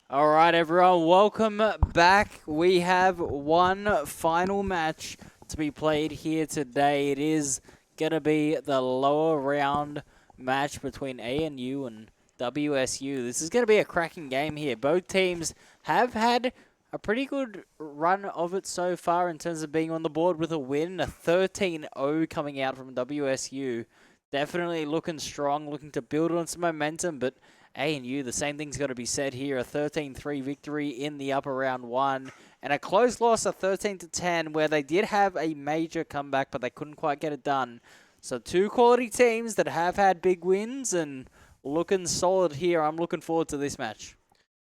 All right, everyone, welcome back. We have one final match to be played here today. It is going to be the lower round match between ANU and WSU. This is going to be a cracking game here. Both teams have had a pretty good run of it so far in terms of being on the board with a win, a 13-0 coming out from WSU. Definitely looking strong, looking to build on some momentum, but ANU, the same thing's got to be said here. A 13-3 victory in the upper round one, and a close loss of 13-10, where they did have a major comeback, but they couldn't quite get it done. So two quality teams that have had big wins and looking solid here. I'm looking forward to this match.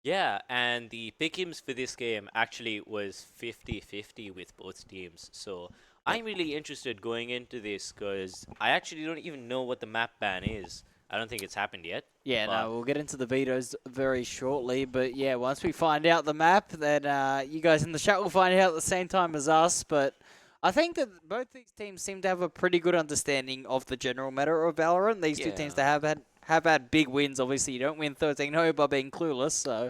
Yeah, and the pick'ems for this game actually was 50-50 with both teams. So I'm really interested going into this because I actually don't even know what the map ban is. I don't think it's happened yet. Yeah, But no, we'll get into the vetoes very shortly. But yeah, once we find out the map, then you guys in the chat will find out at the same time as us. But I think that both these teams seem to have a pretty good understanding of the general meta of Valorant. These two teams yeah, that have had big wins. Obviously, you don't win 13-0 by being clueless. So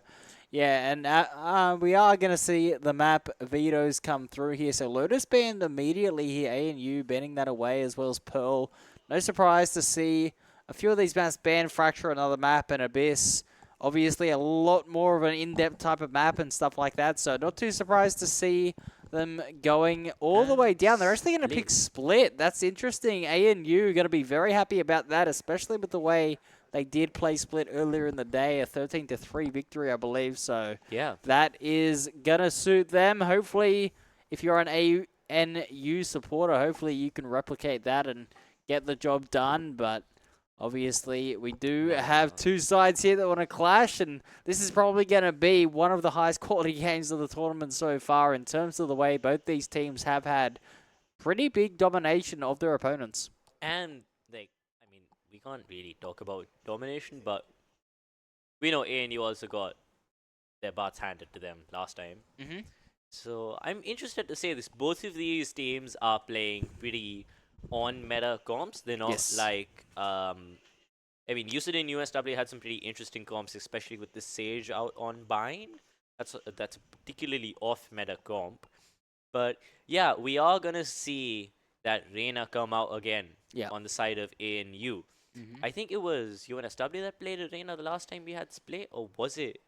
yeah, and we are going to see the map vetoes come through here. So Lotus banned immediately here, ANU banning that away as well as Pearl. No surprise to see a few of these maps banned. Fracture, another map, and Abyss. Obviously, a lot more of an in-depth type of map and stuff like that. So not too surprised to see them going all the and way down. They're actually going to pick Split. Split. That's interesting. ANU going to be very happy about that, especially with the way they did play Split earlier in the day, a 13-3 victory, I believe. So Yeah, that is going to suit them. Hopefully, if you're an ANU supporter, hopefully you can replicate that and get the job done. But obviously, we do have no. two sides here that want to clash, and this is probably going to be one of the highest quality games of the tournament so far in terms of the way both these teams have had pretty big domination of their opponents. And like, I mean, we can't really talk about domination, but we know ANU also got their butts handed to them last time. Mm-hmm. So I'm interested to say this. Both of these teams are playing pretty on meta comps. They're not Yes. like I mean, UCD and UNSW had some pretty interesting comps, especially with the Sage out on Bind. That's a particularly off meta comp. But yeah, we are gonna see that Reyna come out again Yeah. on the side of ANU. Mm-hmm. I think it was UNSW that played Reyna the last time we had split, or was it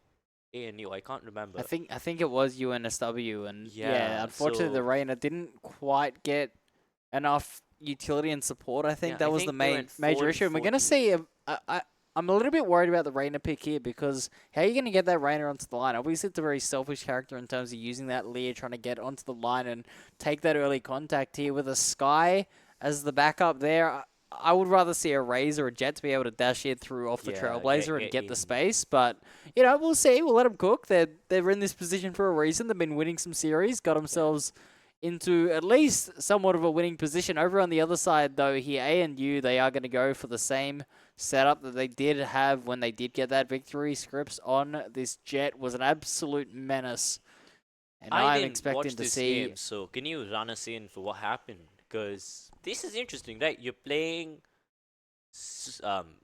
ANU? I can't I remember. think I think it was UNSW, and yeah, Yeah, unfortunately the so Reina didn't quite get enough utility and support. I think yeah, that I was the think they main went major 4 and issue, and we're gonna 14. see. I'm a little bit worried about the Reina pick here because how are you gonna get that Reina onto the line? Obviously, it's a very selfish character in terms of using that Lear trying to get onto the line and take that early contact here with a Sky as the backup there. I would rather see a Raze or a Jet to be able to dash it through off the Yeah, Trailblazer and get get the in. space, but we'll see. We'll let them cook. They're in this position for a reason. They've been winning some series, got Yeah. themselves into at least somewhat of a winning position. Over on the other side, though, here ANU they are going to go for the same setup that they did have when they did get that victory. Scripts on this Jet was an absolute menace, and I I'm didn't expecting watch to this see. game, so can you run us in for what happened? Because this is interesting, right? You're playing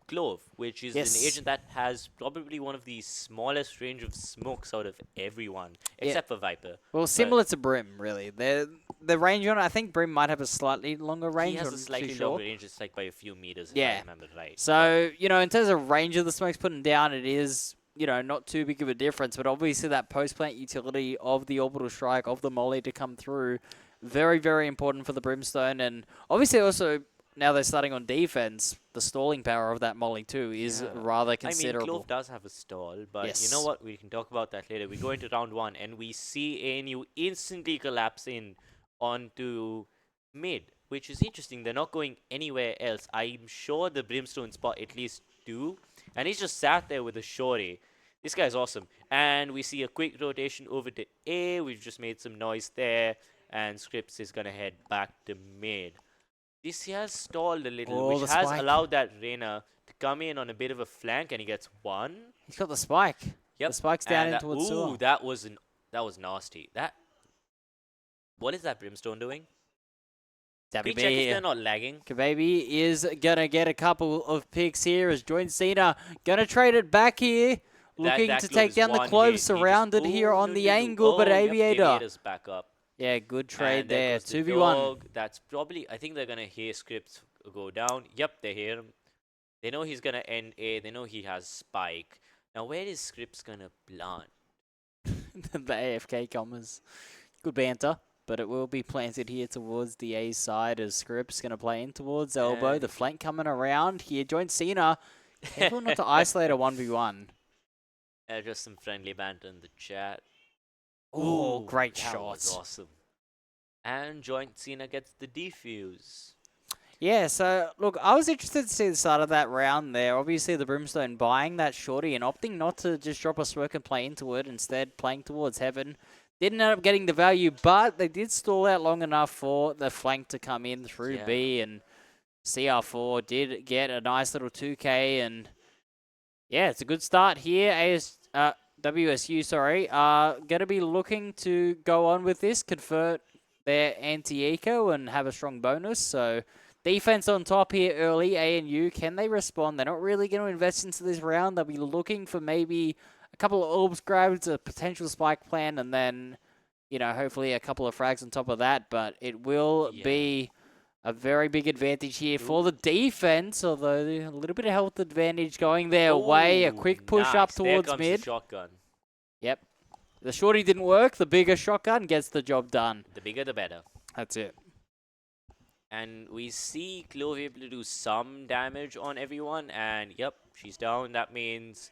Clove, which is an Yes, agent that has probably one of the smallest range of smokes out of everyone, yeah. except for Viper. Well, But similar to Brim, really. The range on it, I think Brim might have a slightly longer he range. has a I'm not too slightly sure. longer range, it's like by a few meters, if I Yeah. remember right. But So, in terms of range of the smokes putting down, it is, not too big of a difference. But obviously, that post plant utility of the orbital strike, of the molly to come through, very, very important for the Brimstone. And obviously, also, now they're starting on defense, the stalling power of that molly, too, is yeah, rather I mean, Clove considerable. does have a stall, but you know Yes. what? We can talk about that later. We go into round one, and we see ANU instantly collapse in onto mid, which is interesting. They're not going anywhere else. I'm sure the Brimstone spot at least two, and he's just sat there with a shorty. This guy's awesome. And we see a quick rotation over to A. We've just made some noise there, and Scripps is gonna head back to mid. This has stalled a little, Oh, which the has spike. allowed that Reyna to come in on a bit of a flank, and he gets one. He's got the spike. The Yep. spike's down And in towards ooh, sewer. that was nasty. What is that Brimstone doing? Can Dabby you B check if they're here. not lagging? Kababy is going to get a couple of picks here as Joint Cena going to trade it back here. Looking that to glove take is down the one Clove, hit. He just surrounded here oh on no the no no. angle, but Oh yep, Aviator. Aviator's back up. Yeah, good trade And there there. goes the 2v1. dog. That's probably, I think they're gonna hear Scripts go down. Yep, they hear him. They know he's gonna end A. They know he has Spike. Now where is Scripts gonna plant? The AFK commas. Good banter, but it will be planted here towards the A side as Scripps going to play in towards elbow. And The flank coming around here. Joins Cena. Careful not to isolate a 1v1. just some friendly banter in the chat. Oh, Ooh, great that shot. was awesome. And Joint Cena gets the defuse. Yeah, so look, I was interested to see the start of that round there. Obviously, the Brimstone buying that shorty and opting not to just drop a smoke and play into it, instead playing towards Heaven. Didn't end up getting the value, but they did stall out long enough for the flank to come in through B, and CR4 did get a nice little 2K, and yeah, it's a good start here. WSU, sorry, going to be looking to go on with this, convert their anti-eco and have a strong bonus, so defense on top here early. ANU, can they respond? They're not really going to invest into this round. They'll be looking for maybe a couple of orbs grabs, a potential spike plan, and then, you know, hopefully a couple of frags on top of that. But it will be a very big advantage here for the defense, although a little bit of health advantage going their way. A quick push up towards there comes mid. The shotgun. Yep. The shorty didn't work. The bigger shotgun gets the job done. The bigger, the better. That's it. And we see Clove able to do some damage on everyone. And yep, she's down. That means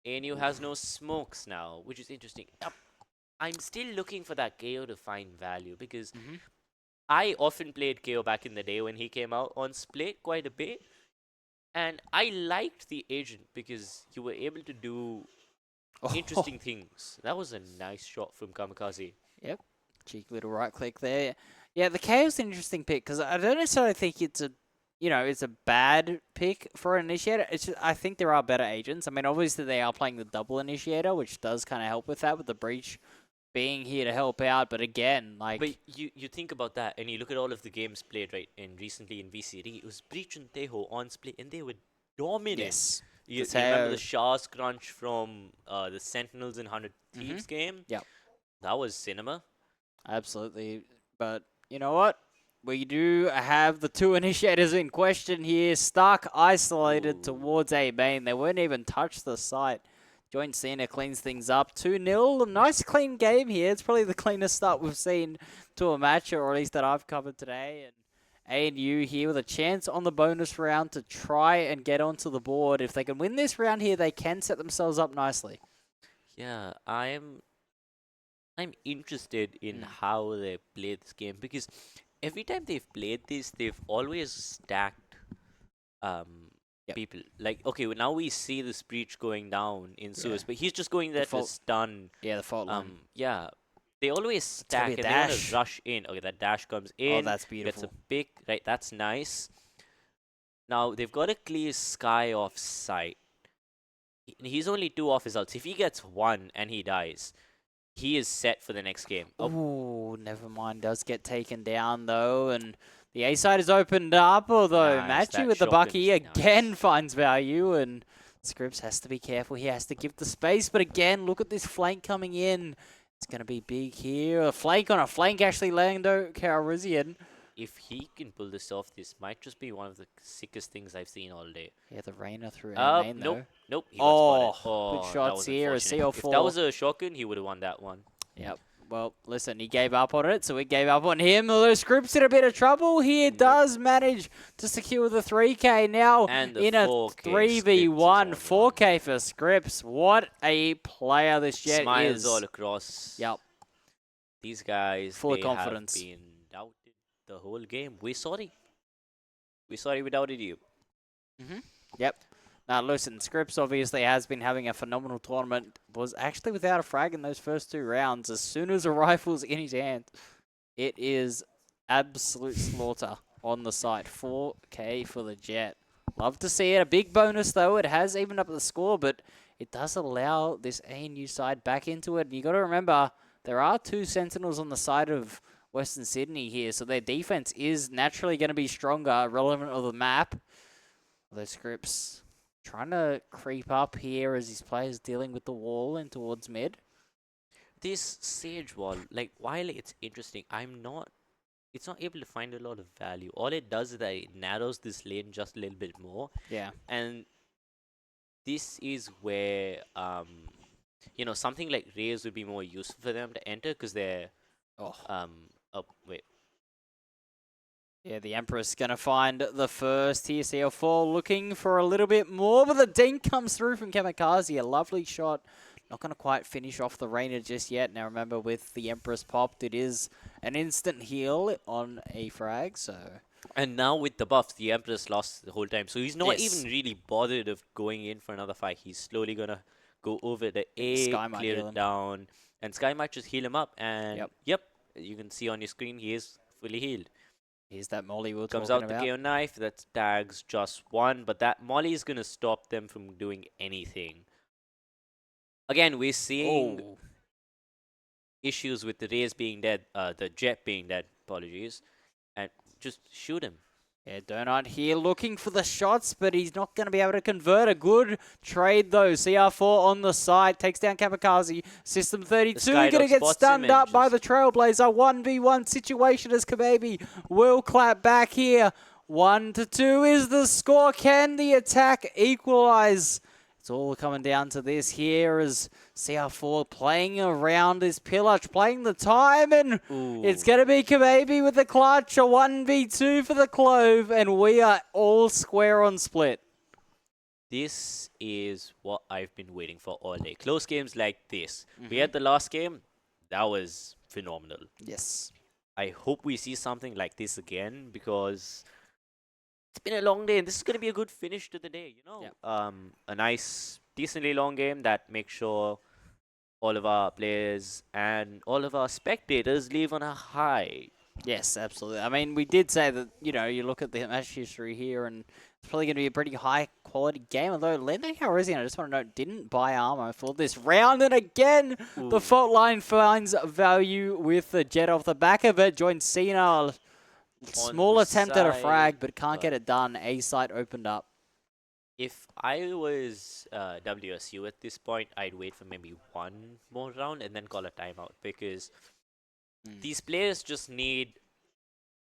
ANU has no smokes now, which is interesting. I'm still looking for that KO to find value because I often played KO back in the day when he came out on Split quite a bit. And I liked the agent because you were able to do interesting things. That was a nice shot from Kamikaze. Yep. Cheeky little right click there. Yeah, the KO's an interesting pick because I don't necessarily think it's a, it's a bad pick for an initiator. It's just, I think there are better agents. I mean, obviously they are playing the double initiator, which does kind of help with that, with the breach being here to help out. But again, like, but you think about that and you look at all of the games played right, and recently in VCD, it was Breach and Teho on Split, and they were dominant. Yes. You remember the Shah's crunch from the Sentinels in 100 Thieves game? Yep. That was cinema. Absolutely. But you know what? We do have the two initiators in question here. Stuck, isolated towards A main. They wouldn't even touch the site. Joint Cena cleans things up. 2-0. Nice clean game here. It's probably the cleanest start we've seen to a match, or at least that I've covered today. And ANU here with a chance on the bonus round to try and get onto the board. If they can win this round here, they can set themselves up nicely. Yeah, I'm interested in how they play this game, because every time they've played this, they've always stacked people. Like, okay, well, now we see this breach going down in Suez, but he's just going there to stun. Yeah, the fault line. Yeah, they always stack and they want to rush in. Okay, that dash comes in. Oh, that's beautiful. Gets a pick. Right, that's nice. Now, they've got to clear Sky off site. He's only 2 off his ults. If he gets 1 and he dies, he is set for the next game. Oh, never mind. Does get taken down, though, and the A side is opened up, although Matchy with the Bucky again finds value, and Scripps has to be careful. He has to give the space, but again, look at this flank coming in. It's going to be big here. A flank on a flank, actually, Lando Calrissian. If he can pull this off, this might just be one of the sickest things I've seen all day. Yeah, the Reyna through A main, though. Nope. He got spotted. Good shots here. A CO4. If that was a shotgun, he would have won that one. Yep. Well, listen, he gave up on it, so we gave up on him. Although Scripps in a bit of trouble here, does manage to secure the 3K now in a 3v1. 4K for Scripps. What a player this Jet Smiles is. all across. Yep. These guys, full of confidence. Have been doubted the whole game. We're sorry. We're sorry we doubted you. Yep. Now, listen, Scripps obviously has been having a phenomenal tournament. Was actually without a frag in those first 2 rounds. As soon as a rifle's in his hand, it is absolute slaughter on the site. 4K for the Jet. Love to see it. A big bonus, though. It has evened up the score, but it does allow this ANU side back into it. And you got to remember, there are 2 Sentinels on the side of Western Sydney here, so their defense is naturally going to be stronger, relevant of the map. Although Scripps Trying to creep up here as his players dealing with the wall and towards mid. This Sage Wall, like, while it's interesting, it's not able to find a lot of value. All it does is that it narrows this lane just a little bit more. Yeah. And this is where, something like Rays would be more useful for them to enter because they're, Oh. oh, wait. Yeah, the Empress going to find the first here. CL4 looking for a little bit more, but the dink comes through from Kamikaze. A lovely shot. Not going to quite finish off the Rainer just yet. Now remember, with the Empress popped, it is an instant heal on a frag, so... And now with the buffs, the Empress lost the whole time. So he's not Yes. even really bothered of going in for another fight. He's slowly going to go over the A, Sky might clear heal it him. down. And Sky might just heal him up. And Yep. You can see on your screen he is fully healed. Here's that molly we were Comes talking out the about. KO knife, that tags just one, but that molly is gonna stop them from doing anything. Again, we're seeing issues with the Rays being dead, the Jet being dead, apologies, and just shoot him. Yeah, Donut here looking for the shots, but he's not going to be able to convert. A good trade, though. CR4 on the side, takes down Kamikaze. System 32 going to get stunned up by the Trailblazer. 1v1 situation as Kababy will clap back here. 1-2 is the score. Can the attack equalize? It's all coming down to this here as CR4 playing around this pillage, playing the time, and it's going to be Kababy with the clutch, a 1v2 for the Clove, and we are all square on split. This is what I've been waiting for all day. Close games like this. We had the last game. That was phenomenal. Yes. I hope we see something like this again because... it's been a long day, and this is going to be a good finish to the day, you know? Yep. A nice, decently long game that makes sure all of our players and all of our spectators leave on a high. Yes, absolutely. I mean, we did say that, you look at the match history here, and it's probably going to be a pretty high-quality game, although Lando Calrissian, I just want to note, didn't buy armor for this round, and again, the fault line finds value with the Jet off the back of it, joins Cena. Small attempt at a frag, but can't get it done. A site opened up. If I was WSU at this point, I'd wait for maybe one more round and then call a timeout because these players just need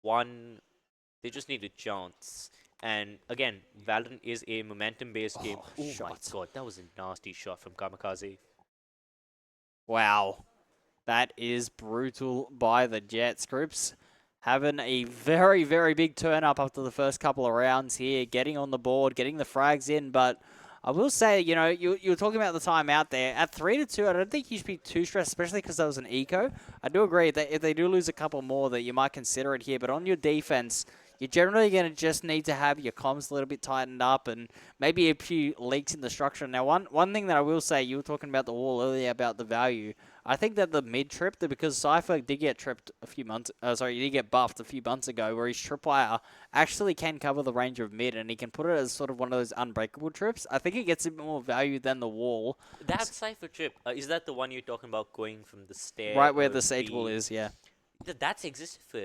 they just need a chance. And again, Valorant is a momentum-based game. Oh my god, that was a nasty shot from Kamikaze. Wow. That is brutal by the Jet. Scripps having a very, very big turn up after the first couple of rounds here, getting on the board, getting the frags in, but I will say, you were talking about the time out there. At 3-2, I don't think you should be too stressed, especially because there was an eco. I do agree that if they do lose a couple more, that you might consider it here, but on your defense, you're generally going to just need to have your comms a little bit tightened up and maybe a few leaks in the structure. Now, one thing that I will say, you were talking about the wall earlier about the value. I think that the mid trip, because Cypher did get tripped a few months, he did get buffed a few months ago, where his tripwire actually can cover the range of mid, and he can put it as sort of one of those unbreakable trips. I think it gets a bit more value than the wall. That Cypher trip, is that the one you're talking about going from the stair? Right where the sage wall is, yeah. That's existed for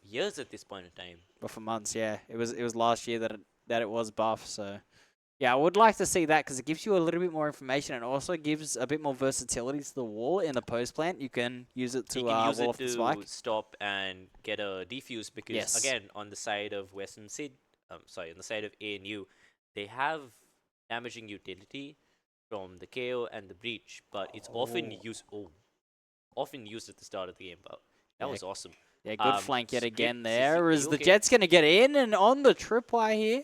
years at this point in time. Well, for months, yeah. It was last year that it was buffed, so... yeah, I would like to see that because it gives you a little bit more information and also gives a bit more versatility to the wall in the post plant. You can use it to wall off the spike. Stop and get a defuse because again, on the side of Western Sid, on the side of ANU, they have damaging utility from the KO and the breach, but it's often used at the start of the game. But that was awesome. Yeah, good flank yet again there. As the Jet's going to get in and on the tripwire here.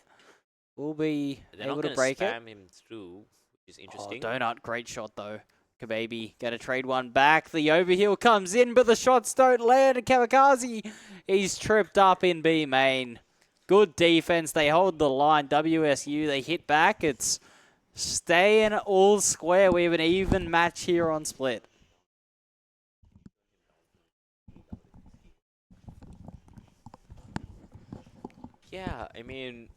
Will be able to break it. They're not going to spam him through, which is interesting. Oh, Donut, great shot though. Kababy going to trade one back. The overheal comes in, but the shots don't land. And Kamikaze, he's tripped up in B main. Good defense. They hold the line. WSU, they hit back. It's staying all square. We have an even match here on split. Yeah, I mean...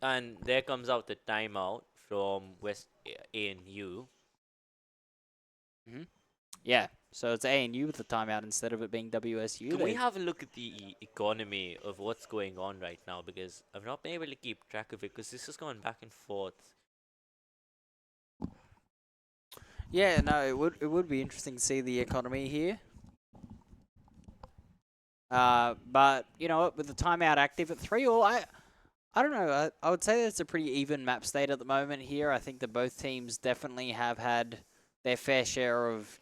and there comes out the timeout from West ANU. Yeah, So it's ANU with the timeout instead of it being WSU. Can we have a look at the economy of what's going on right now? Because I've not been able to keep track of it because this is going back and forth. Yeah, no, it would be interesting to see the economy here. But you know what, with the timeout active at 3-all, I don't know. I would say that it's a pretty even map state at the moment here. I think that both teams definitely have had their fair share of,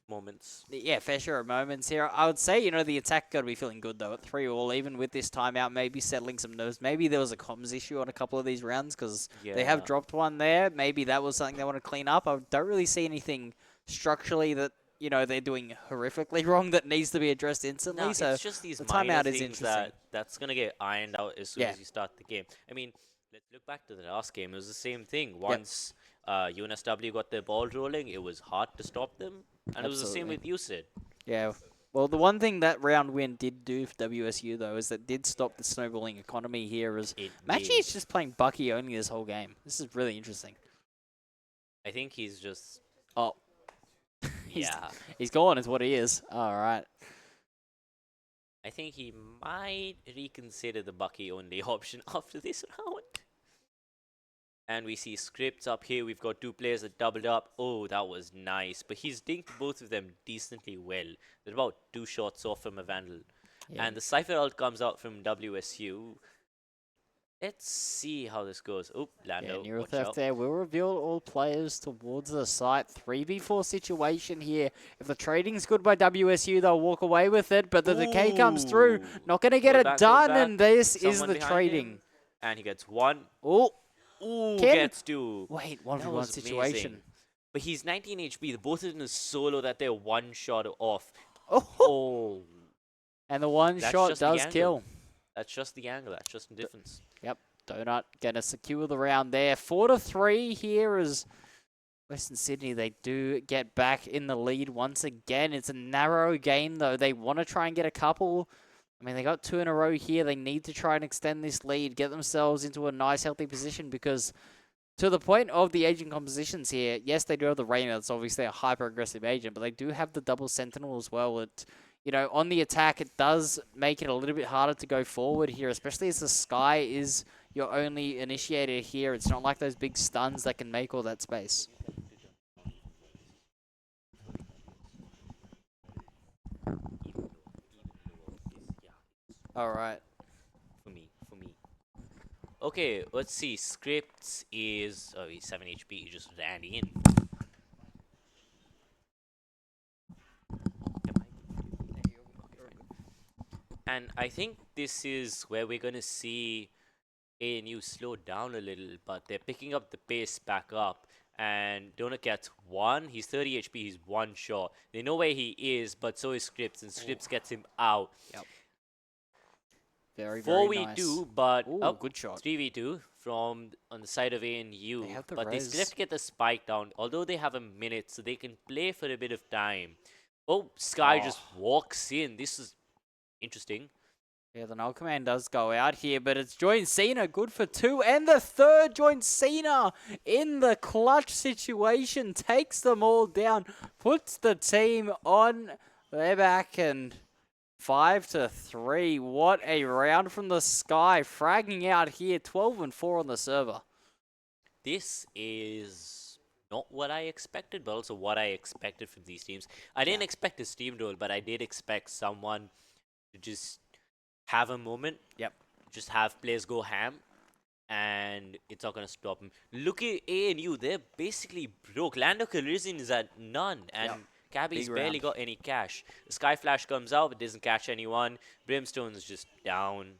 Moments. yeah, fair share of moments here. I would say, the attack got to be feeling good, though, at 3-all, even with this timeout, maybe settling some nerves. Maybe there was a comms issue on a couple of these rounds because they have dropped one there. Maybe that was something they want to clean up. I don't really see anything structurally that, they're doing horrifically wrong that needs to be addressed instantly. No, So it's just these the minor timeout is things interesting. that's gonna get ironed out as soon Yeah. as you start the game. I mean, let's look back to the last game. It was the same thing. Once UNSW got their ball rolling, it was hard to stop them, and it was the same with USID. Yeah. Well, the one thing that round win did do for WSU, though, is that did stop the snowballing economy here. As Matchy is just playing Bucky only this whole game. This is really interesting. I think he's just. Oh. Yeah. He's gone, is what he is. All right. I think he might reconsider the Bucky only option after this round. And we see scripts up here. We've got two players that doubled up. Oh, that was nice. But he's dinked both of them decently well. They're about 2 shots off from a Vandal. Yeah. And the Cypher ult comes out from WSU. Let's see how this goes. Oh, Lando, Neural watch Theft out. there will reveal all players towards the site. 3v4 situation here. If the trading's good by WSU, they'll walk away with it. But the decay comes through. Not going to get it done, and this is the trading. And he gets one. Oh. Ooh, gets two. Wait, 1v1 situation. Amazing. But he's 19 HP. The both of them is solo that they're one shot off. Oh. And the one shot does kill. That's just the angle. That's just the difference. Yep. Donut going to secure the round there. 4-3 here as Western Sydney, they do get back in the lead once again. It's a narrow game, though. They want to try and get a couple. I mean, they got 2 in a row here. They need to try and extend this lead, get themselves into a nice, healthy position because to the point of the agent compositions here, yes, they do have the Reyna. That's obviously a hyper-aggressive agent, but they do have the double Sentinel as well. It, on the attack, it does make it a little bit harder to go forward here, especially as the Sky is your only initiator here. It's not like those big stuns that can make all that space. All right. For me. Okay, let's see. Scripts is... Oh, he's 7 HP. He just ran in. And I think this is where we're going to see ANU slow down a little, but they're picking up the pace back up. And Donut gets 1. He's 30 HP. He's 1 shot. They know where he is, but so is Scripts, and Scripts gets him out. Yep. Very 4v2, nice. but ooh, good shot. 3v2 from on the side of ANU. But they still have to get the spike down, although they have a minute, so they can play for a bit of time. Oh, Sky just walks in. This is interesting. Yeah, the null command does go out here, but it's Joint Cena, good for 2, and the third Joint Cena in the clutch situation, takes them all down, puts the team on their back, and 5-3. What a round from the Sky, fragging out here, 12-4 on the server. This is not what I expected, but also what I expected from these teams. I didn't expect a steamroll, but I did expect someone to just have a moment. Yep. Just have players go ham, and it's not going to stop them. Look at ANU. They're basically broke. Lando Calrissian is at none, and Cabby's barely got any cash. The Sky Flash comes out, but doesn't catch anyone. Brimstone's just down.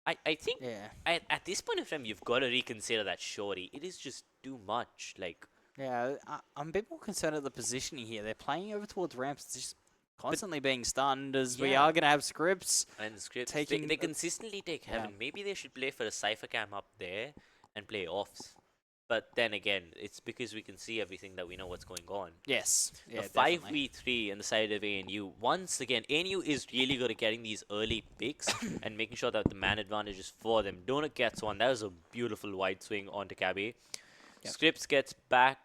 I think at this point in time, you've got to reconsider that shorty. It is just too much. Like, yeah, I'm a bit more concerned at the positioning here. They're playing over towards ramps. It's just constantly being stunned as we are going to have Scripts. And Scripts, they consistently take heaven. Maybe they should play for a Cypher Cam up there and play offs. But then again, it's because we can see everything that we know what's going on. Yes. Yeah, the 5v3 on the side of ANU. Once again, ANU is really good at getting these early picks and making sure that the man advantage is for them. Donut gets one. That was a beautiful wide swing onto Cabby. Scripts gets back,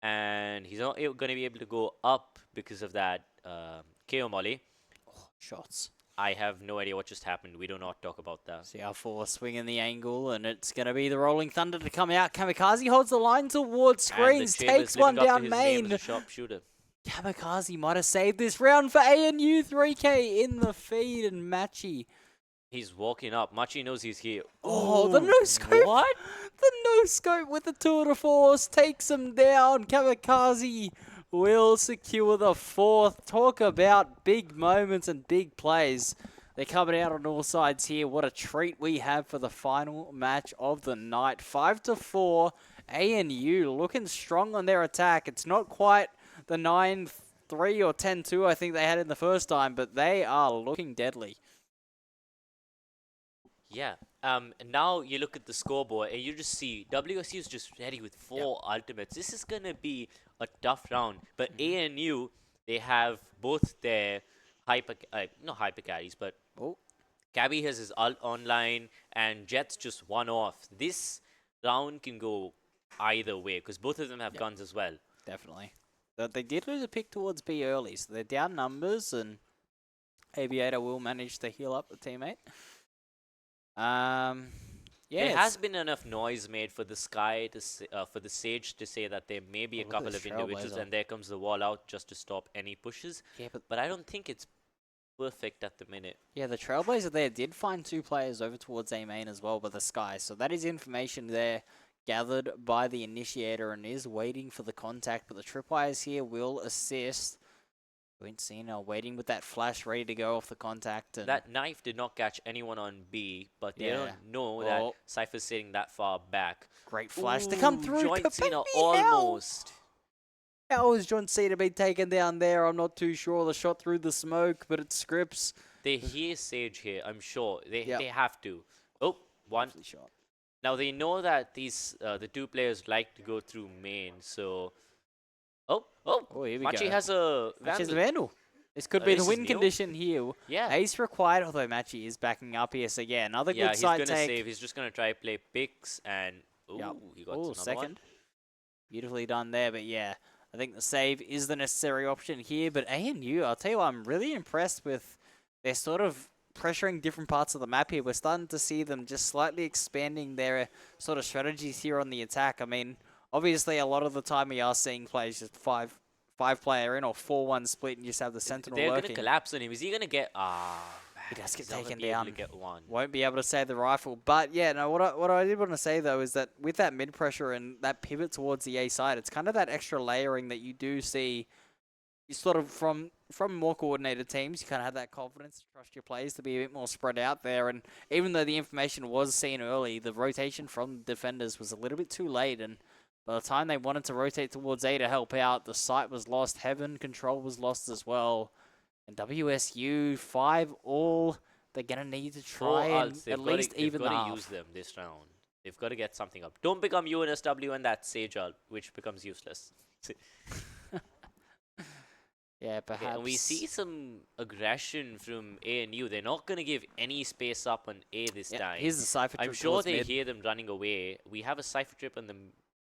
and he's not going to be able to go up because of that KO Molly. Shots. I have no idea what just happened. We do not talk about that. CR4 swinging the angle, and it's going to be the Rolling Thunder to come out. Kamikaze holds the line towards screens, takes one down main. Sharpshooter. Kamikaze might have saved this round for ANU. 3K in the feed, and Machi. He's walking up. Machi knows he's here. Oh, the no-scope. What? The no-scope with the tour de force takes him down. Kamikaze will secure the fourth. Talk about big moments and big plays. They're coming out on all sides here. What a treat we have for the final match of the night. 5-4. ANU looking strong on their attack. It's not quite the 9-3 or 10-2 I think they had in the first time, but they are looking deadly. Yeah. Now you look at the scoreboard and you just see WSU is just ready with 4 ultimates. This is gonna be a tough round. But ANU, they have both their not hyper carries, but Cabby has his ult online and Jet's just one off. This round can go either way because both of them have guns as well. Definitely. But they did lose a pick towards B early, so they're down numbers, and Aviator will manage to heal up the teammate. There has been enough noise made for the Sky to for the Sage to say that there may be a couple of individuals, and there comes the wall out just to stop any pushes. Yeah, but I don't think it's perfect at the minute. Yeah, the Trailblazer there did find 2 players over towards A main as well by the Sky, so that is information there gathered by the initiator and is waiting for the contact, but the Tripwires here will assist. Cena waiting with that flash ready to go off the contact. And that knife did not catch anyone on B, but they don't know that Cypher's sitting that far back. Great flash to come through. Joint Cena almost. How has John Cena been taken down there? I'm not too sure. The shot through the smoke, but it scripts. They hear Sage here, I'm sure. They have to. Oh, one. Shot. Now they know that these the 2 players like to go through main, so... Oh, here we Machi go. has a Vandal. This could be the win condition here. Yeah. Ace required, although Machi is backing up here. So yeah, another good side take. He's going to save. He's just going to try play picks and... he got another second. one. Beautifully done there, but yeah. I think the save is the necessary option here. But ANU, I'll tell you what, I'm really impressed with their sort of pressuring different parts of the map here. We're starting to see them just slightly expanding their sort of strategies here on the attack. I mean... Obviously, a lot of the time we are seeing plays just five player in or 4-1 split, and you just have the Sentinel They're working. Going to collapse on him. Is he going to get... he does get taken down. down. Get one. Won't be able to save the rifle. But yeah, no. What I did want to say though is that with that mid pressure and that pivot towards the A side, it's kind of that extra layering that you do see. You sort of from more coordinated teams, you kind of have that confidence to trust your plays to be a bit more spread out there. And even though the information was seen early, the rotation from defenders was a little bit too late. And by the time they wanted to rotate towards A to help out, the site was lost. Heaven control was lost as well. And WSU 5 all. They're gonna need to try and at least even the half. They've got to use them this round. They've got to get something up. Don't become UNSW and that Sage ult, which becomes useless. Yeah, perhaps. Okay, and we see some aggression from ANU. They're not going to give any space up on A this time. Here's the Cypher trip. I'm sure they hear them running away. We have a Cypher trip on the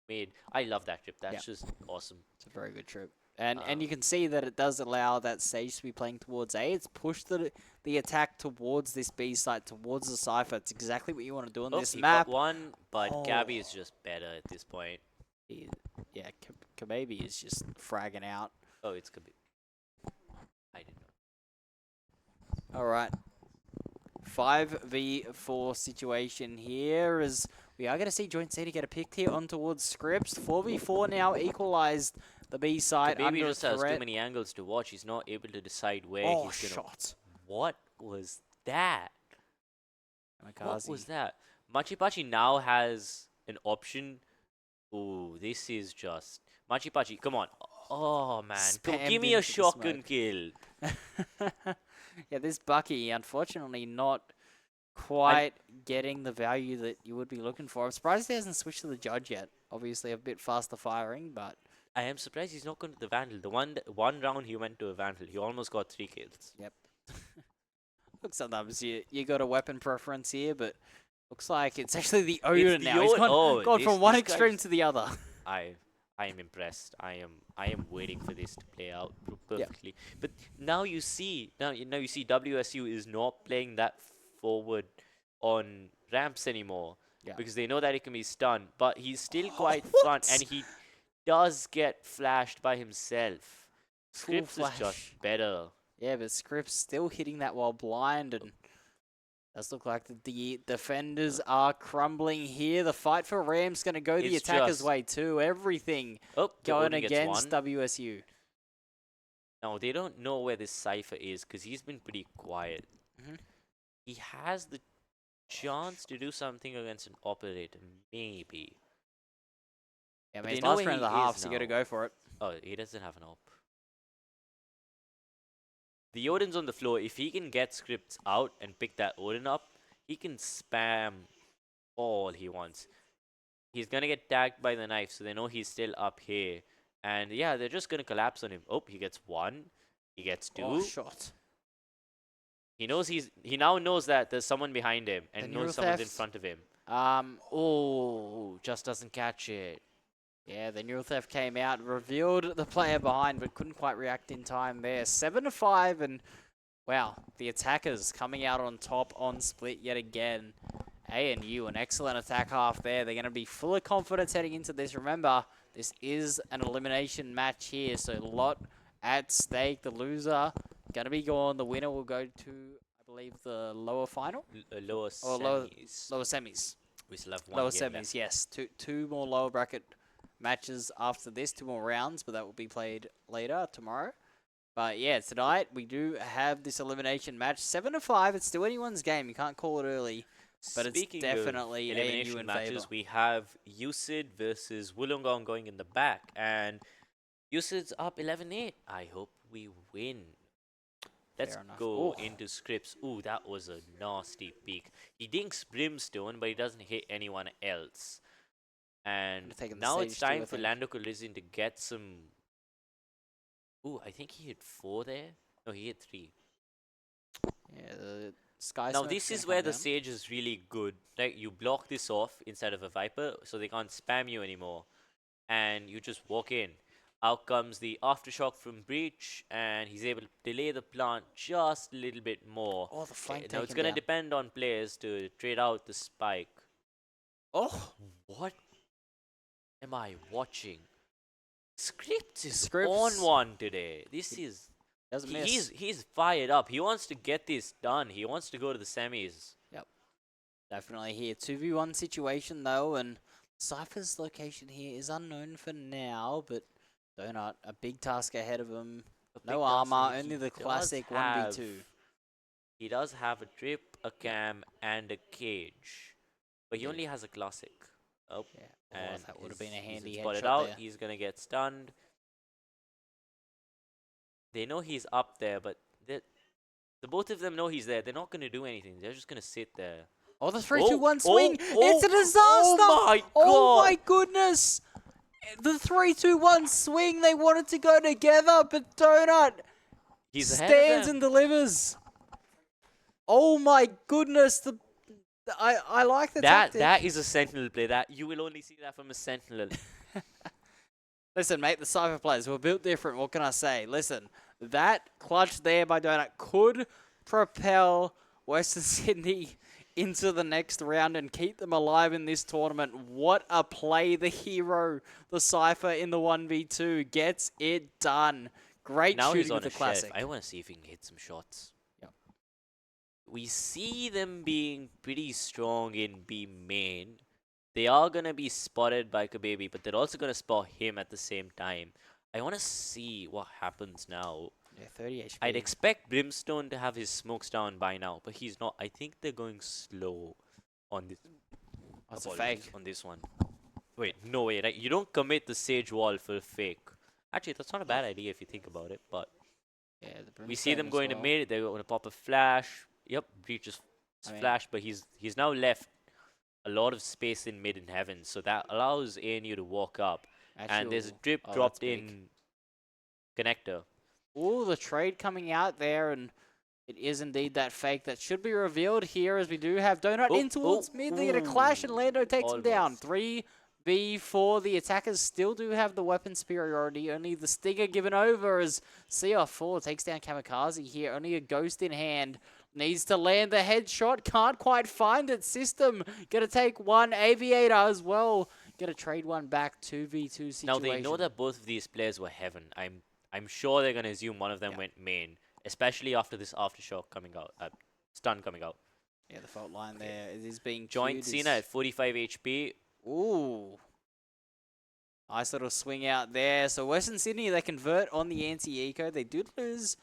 mid. I love that trip. That's just awesome. It's a very good trip. And you can see that it does allow that Sage to be playing towards A. It's pushed the attack towards this B site, towards the Cypher. It's exactly what you want to do on this map. Got one, but Gabby is just better at this point. Yeah, Kababy is just fragging out. Oh, it's Kababy. I didn't know. All right. 5v4 situation here as we are going to see Joint City get a pick here on towards Scripps. 4v4 now equalized the B side under just threat. has too many angles to watch. He's not able to decide where he's going to... Shot. What was that? Kamikaze. What was that? Machipachi now has an option. Ooh, this is just... Machipachi, come on. Oh, man. Give me a shotgun kill. Yeah, this Bucky, unfortunately, not quite getting the value that you would be looking for. I'm surprised he hasn't switched to the Judge yet. Obviously, a bit faster firing, but... I am surprised he's not going to the Vandal. The one round he went to a Vandal. He almost got 3 kills. Yep. Look, sometimes you got a weapon preference here, but looks like it's actually the Odin now. He's gone from one extreme to the other. I I am impressed. I am waiting for this to play out Yeah. perfectly. But now you see now you see WSU is not playing that forward on ramps anymore Yeah. because they know that it can be stunned. But he's still Oh, quite front, and what? he does get flashed by himself. Full Scripts is just flash. better. Yeah, but Scripps still hitting that while blind, and does look like the defenders are crumbling here. The fight for Ram's going to go the It's attacker's just way too. Everything oh, the going Odin gets against one. WSU. Now they don't know where this Cypher is because he's been pretty quiet. Mhm. He has the chance to do something against an operator, maybe. Yeah, I But mean, they it's know last where round he of the half, is so you got to now. go for it. Oh, he doesn't have an op. The Odin's on the floor. If he can get scripts out and pick that Odin up, he can spam all he wants. He's gonna get tagged by the knife, so they know he's still up here. And yeah, they're just gonna collapse on him. Oh, he gets one. He gets Oh, two. shot. He now knows that there's someone behind him The and neural knows someone's in theft. front of him. Oh, Just doesn't catch it. yeah, the neural theft came out, revealed the player behind, but couldn't quite react in time there. 7-5, and wow, the attackers coming out on top on split yet again. ANU, an excellent attack half there. They're going to be full of confidence heading into this. Remember, this is an elimination match here, so a lot at stake. The loser going to be gone. The winner will go to, I believe, the lower final? Lower Or semis. lower semis. We still have one Lower game semis, left. yes. Two more lower bracket matches after this, 2 more rounds, but that will be played later, tomorrow. But yeah, tonight we do have this elimination match. 7-5, it's still anyone's game. You can't call it early. But Speaking it's definitely of ANU elimination in matches, favour. we have UCID versus Wollongong going in the back, and UCID's up 11-8. I hope we win. Let's Fair enough. go Oh. into scripts. Ooh, that was a nasty peek. He dinks Brimstone, but he doesn't hit anyone else. And Taking the now it's stage too, I time for think. Lando Calrissian to get some. Ooh, I think he hit 4 there. No, he hit 3. Yeah, the Sky Now Smoke's this gonna is come where the down. Sage is really good. Like you block this off instead of a Viper, so they can't spam you anymore, and you just walk in. Out comes the aftershock from Breach, and he's able to delay the plant just a little bit more. Oh, the flank Now it's taken gonna down. depend on players to trade out the spike. Oh, What am I watching? Scripts is Scripts. on one today. This is doesn't miss. he's fired up. He wants to get this done. He wants to go to the semis. Definitely here. 2v1 situation though, and Cypher's location here is unknown for now, but Donut, a big task ahead of him. A No big task, armor, and only he the does classic have- 1v2. He does have a trip, a cam, and a cage, but he Yeah. only has a classic. Oh, Yeah, and that would have been a he's handy spotted headshot out. there. He's gonna get stunned. They know he's up there, but the both of them know he's there. They're not gonna do anything. They're just gonna sit there. Oh, the 3-2-1 Oh, swing! oh, It's a disaster! Oh my god! Oh my goodness! The 3-2-1 swing, they wanted to go together, but Donut He's ahead stands of and them. delivers. Oh my goodness! I like the tactic. That is a sentinel play. That you will only see that from a sentinel. Listen, mate, the Cypher players were built different. What can I say? Listen, that clutch there by Donut could propel Western Sydney into the next round and keep them alive in this tournament. What a play. The hero, the Cypher in the 1v2 gets it done. Great Now he's shooting on with a the classic. chef. I want to see if he can hit some shots. Yep. We see them being pretty strong in B main. They are going to be spotted by Kababy, but they're also going to spot him at the same time. I want to see what happens now. Yeah, 30 HP. I'd expect Brimstone to have his smokes down by now, but he's not. I think they're going slow on this. That's a apologies, fake. on this one. Wait, no way, right? You don't commit the Sage Wall for a fake. Actually, that's not a bad idea if you think about it, but Yeah, the we see them Brimstone as going to well. mid. They're going to pop a flash. Yep, Breach just I mean- flash, but he's now left a lot of space in mid and heaven, so that allows ANU to walk up. And there's a Actual- drip oh, dropped that's big. in connector. Ooh, the trade coming out there, and it is indeed that fake that should be revealed here as we do have Donut Oh, in towards oh, mid. They get a clash, and ooh, Lando takes him down. almost. B4, the attackers still do have the weapon superiority. Only the Stinger given over as CR4 takes down Kamikaze here. Only a Ghost in hand. Needs to land the headshot. Can't quite find it. System gonna take one. Aviator as well. Gonna trade one back. 2v2 situation. Now they know that both of these players were heaven. I'm sure they're gonna assume one of them went main, especially after this aftershock coming out, stun coming out. Yeah, the fault line there is being Joint Cena at 45 HP. Ooh. Nice little swing out there. So Western Sydney, they convert on the anti-eco. They did lose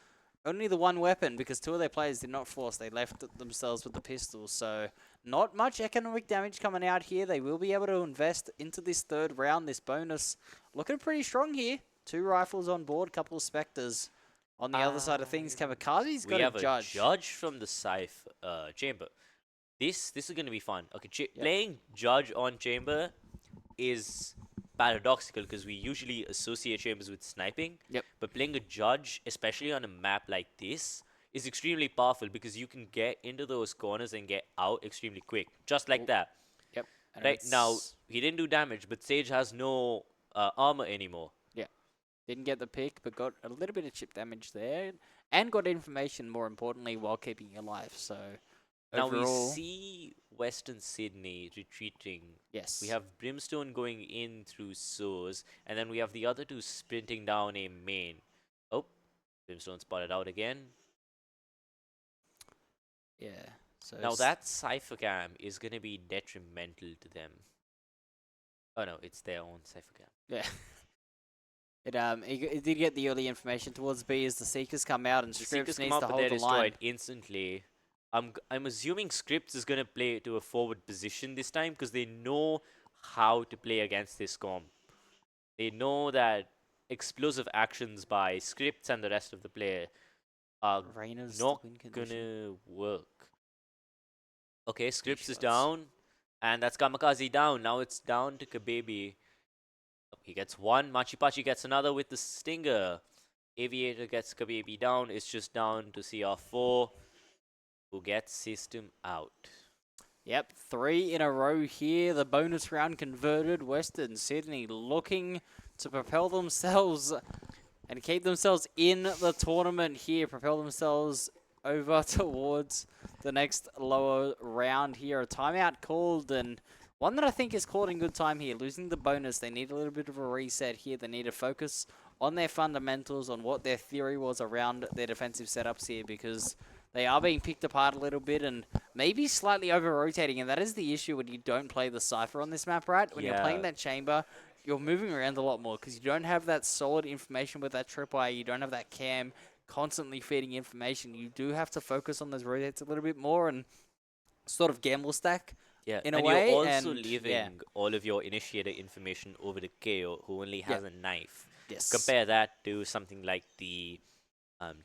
only the one weapon because two of their players did not force. They left themselves with the pistols. So not much economic damage coming out here. They will be able to invest into this third round, this bonus. Looking pretty strong here. 2 rifles on board, couple of Spectres. On the other side of things, Kamikaze's got a judge. We have a judge from the Scythe chamber. This is going to be fun. Okay, playing judge on chamber is paradoxical because we usually associate chambers with sniping. Yep. But playing a judge, especially on a map like this, is extremely powerful because you can get into those corners and get out extremely quick, just like that. Yep. Right now, he didn't do damage, but Sage has no armor anymore. Yeah. Didn't get the pick, but got a little bit of chip damage there, and got information, more importantly, while keeping you alive. So now overall, we see Western Sydney retreating. Yes. We have Brimstone going in through Source, and then we have the other two sprinting down a main. Oh, Brimstone spotted out again. Yeah. So now that Cypher Cam is going to be detrimental to them. Oh no, it's their own Cypher Cam. Yeah. It did get the early information towards B as the Seekers come out and Scripps needs to hold the line. Instantly. I'm assuming Scripps is gonna play to a forward position this time because they know how to play against this comp. They know that explosive actions by Scripps and the rest of the player are not gonna work. Okay, Scripps is down, and that's Kamikaze down. Now it's down to Kababy. He gets one. Machipachi gets another with the Stinger. Aviator gets Kababy down. It's just down to CR4, who gets System out. Yep, 3 in a row here. The bonus round converted. Western Sydney looking to propel themselves and keep themselves in the tournament here. Propel themselves over towards the next lower round here. A timeout called, and one that I think is called in good time here. Losing the bonus, they need a little bit of a reset here. They need to focus on their fundamentals, on what their theory was around their defensive setups here, because they are being picked apart a little bit and maybe slightly over-rotating, and that is the issue when you don't play the Cypher on this map, right? When you're playing that chamber, you're moving around a lot more because you don't have that solid information with that tripwire. You don't have that cam constantly feeding information. You do have to focus on those rotates a little bit more and sort of gamble stack. Yeah, in a and way, you're also leaving all of your initiator information over to KO, who only has a knife. Yes. Compare that to something like the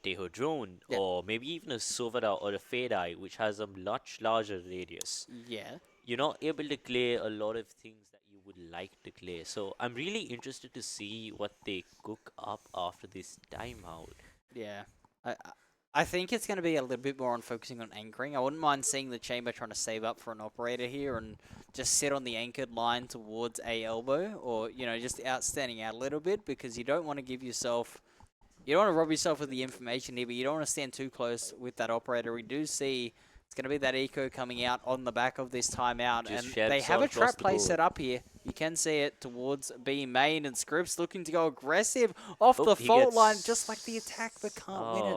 Teho drone, or maybe even a Sovada or a Fade-Eye, which has a much larger radius. Yeah. You're not able to clear a lot of things that you would like to clear. So I'm really interested to see what they cook up after this timeout. Yeah. I think it's going to be a little bit more on focusing on anchoring. I wouldn't mind seeing the chamber trying to save up for an operator here and just sit on the anchored line towards a elbow, or, you know, just standing out a little bit, because you don't want to give yourself, you don't want to rob yourself of the information here, but you don't want to stand too close with that operator. We do see it's going to be that eco coming out on the back of this timeout, and they have a trap play set up here. You can see it towards B main, and Scripps looking to go aggressive off the fault line, just like the attack, but can't win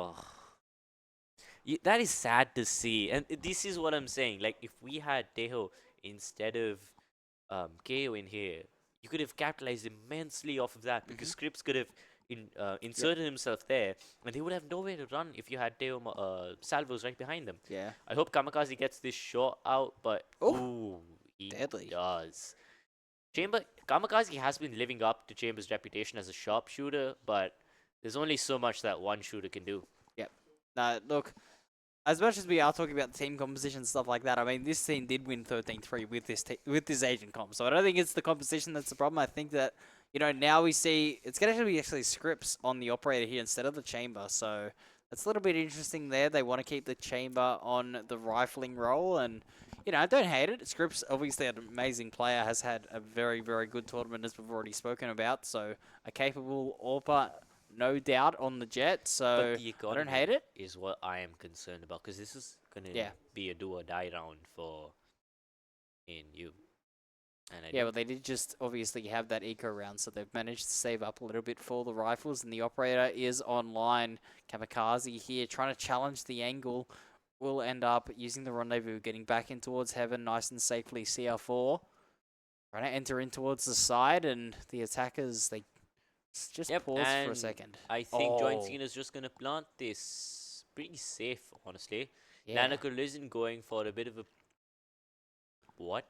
it. That is sad to see, and this is what I'm saying. Like, if we had Teho instead of KO in here, you could have capitalized immensely off of that, because Scripps could have inserted himself there, and they would have nowhere to run if you had Teho salvos right behind them. Yeah. I hope Kamikaze gets this shot out, but he deadly does. Kamikaze has been living up to Chamber's reputation as a sharpshooter, but there's only so much that one shooter can do. Yep. Look, as much as we are talking about team composition and stuff like that, I mean, this team did win 13-3 with this agent comp, so I don't think it's the composition that's the problem. I think that, you know, now we see it's going to be actually Scripps on the operator here instead of the chamber, so it's a little bit interesting there. They want to keep the chamber on the rifling role, and, You know, I don't hate it. Scripps, obviously an amazing player, has had a very, very good tournament, as we've already spoken about. So a capable AWPer, no doubt, on the jet. But So the I don't economy hate it. is what I am concerned about, because this is gonna Yeah. be a do or die round for you, and I Yeah, don't. well, they did just obviously have that eco round, so they've managed to save up a little bit for the rifles, and the operator is online. Kamikaze here trying to challenge the angle. Will end up using the rendezvous, getting back in towards heaven nice and safely. CR4 trying to enter in towards the side, and the attackers, they just Yep, pause for a and second. I think Joint Oh, Cena's just gonna plant this pretty safe, honestly. yeah. Nana Collision going for a bit of a what?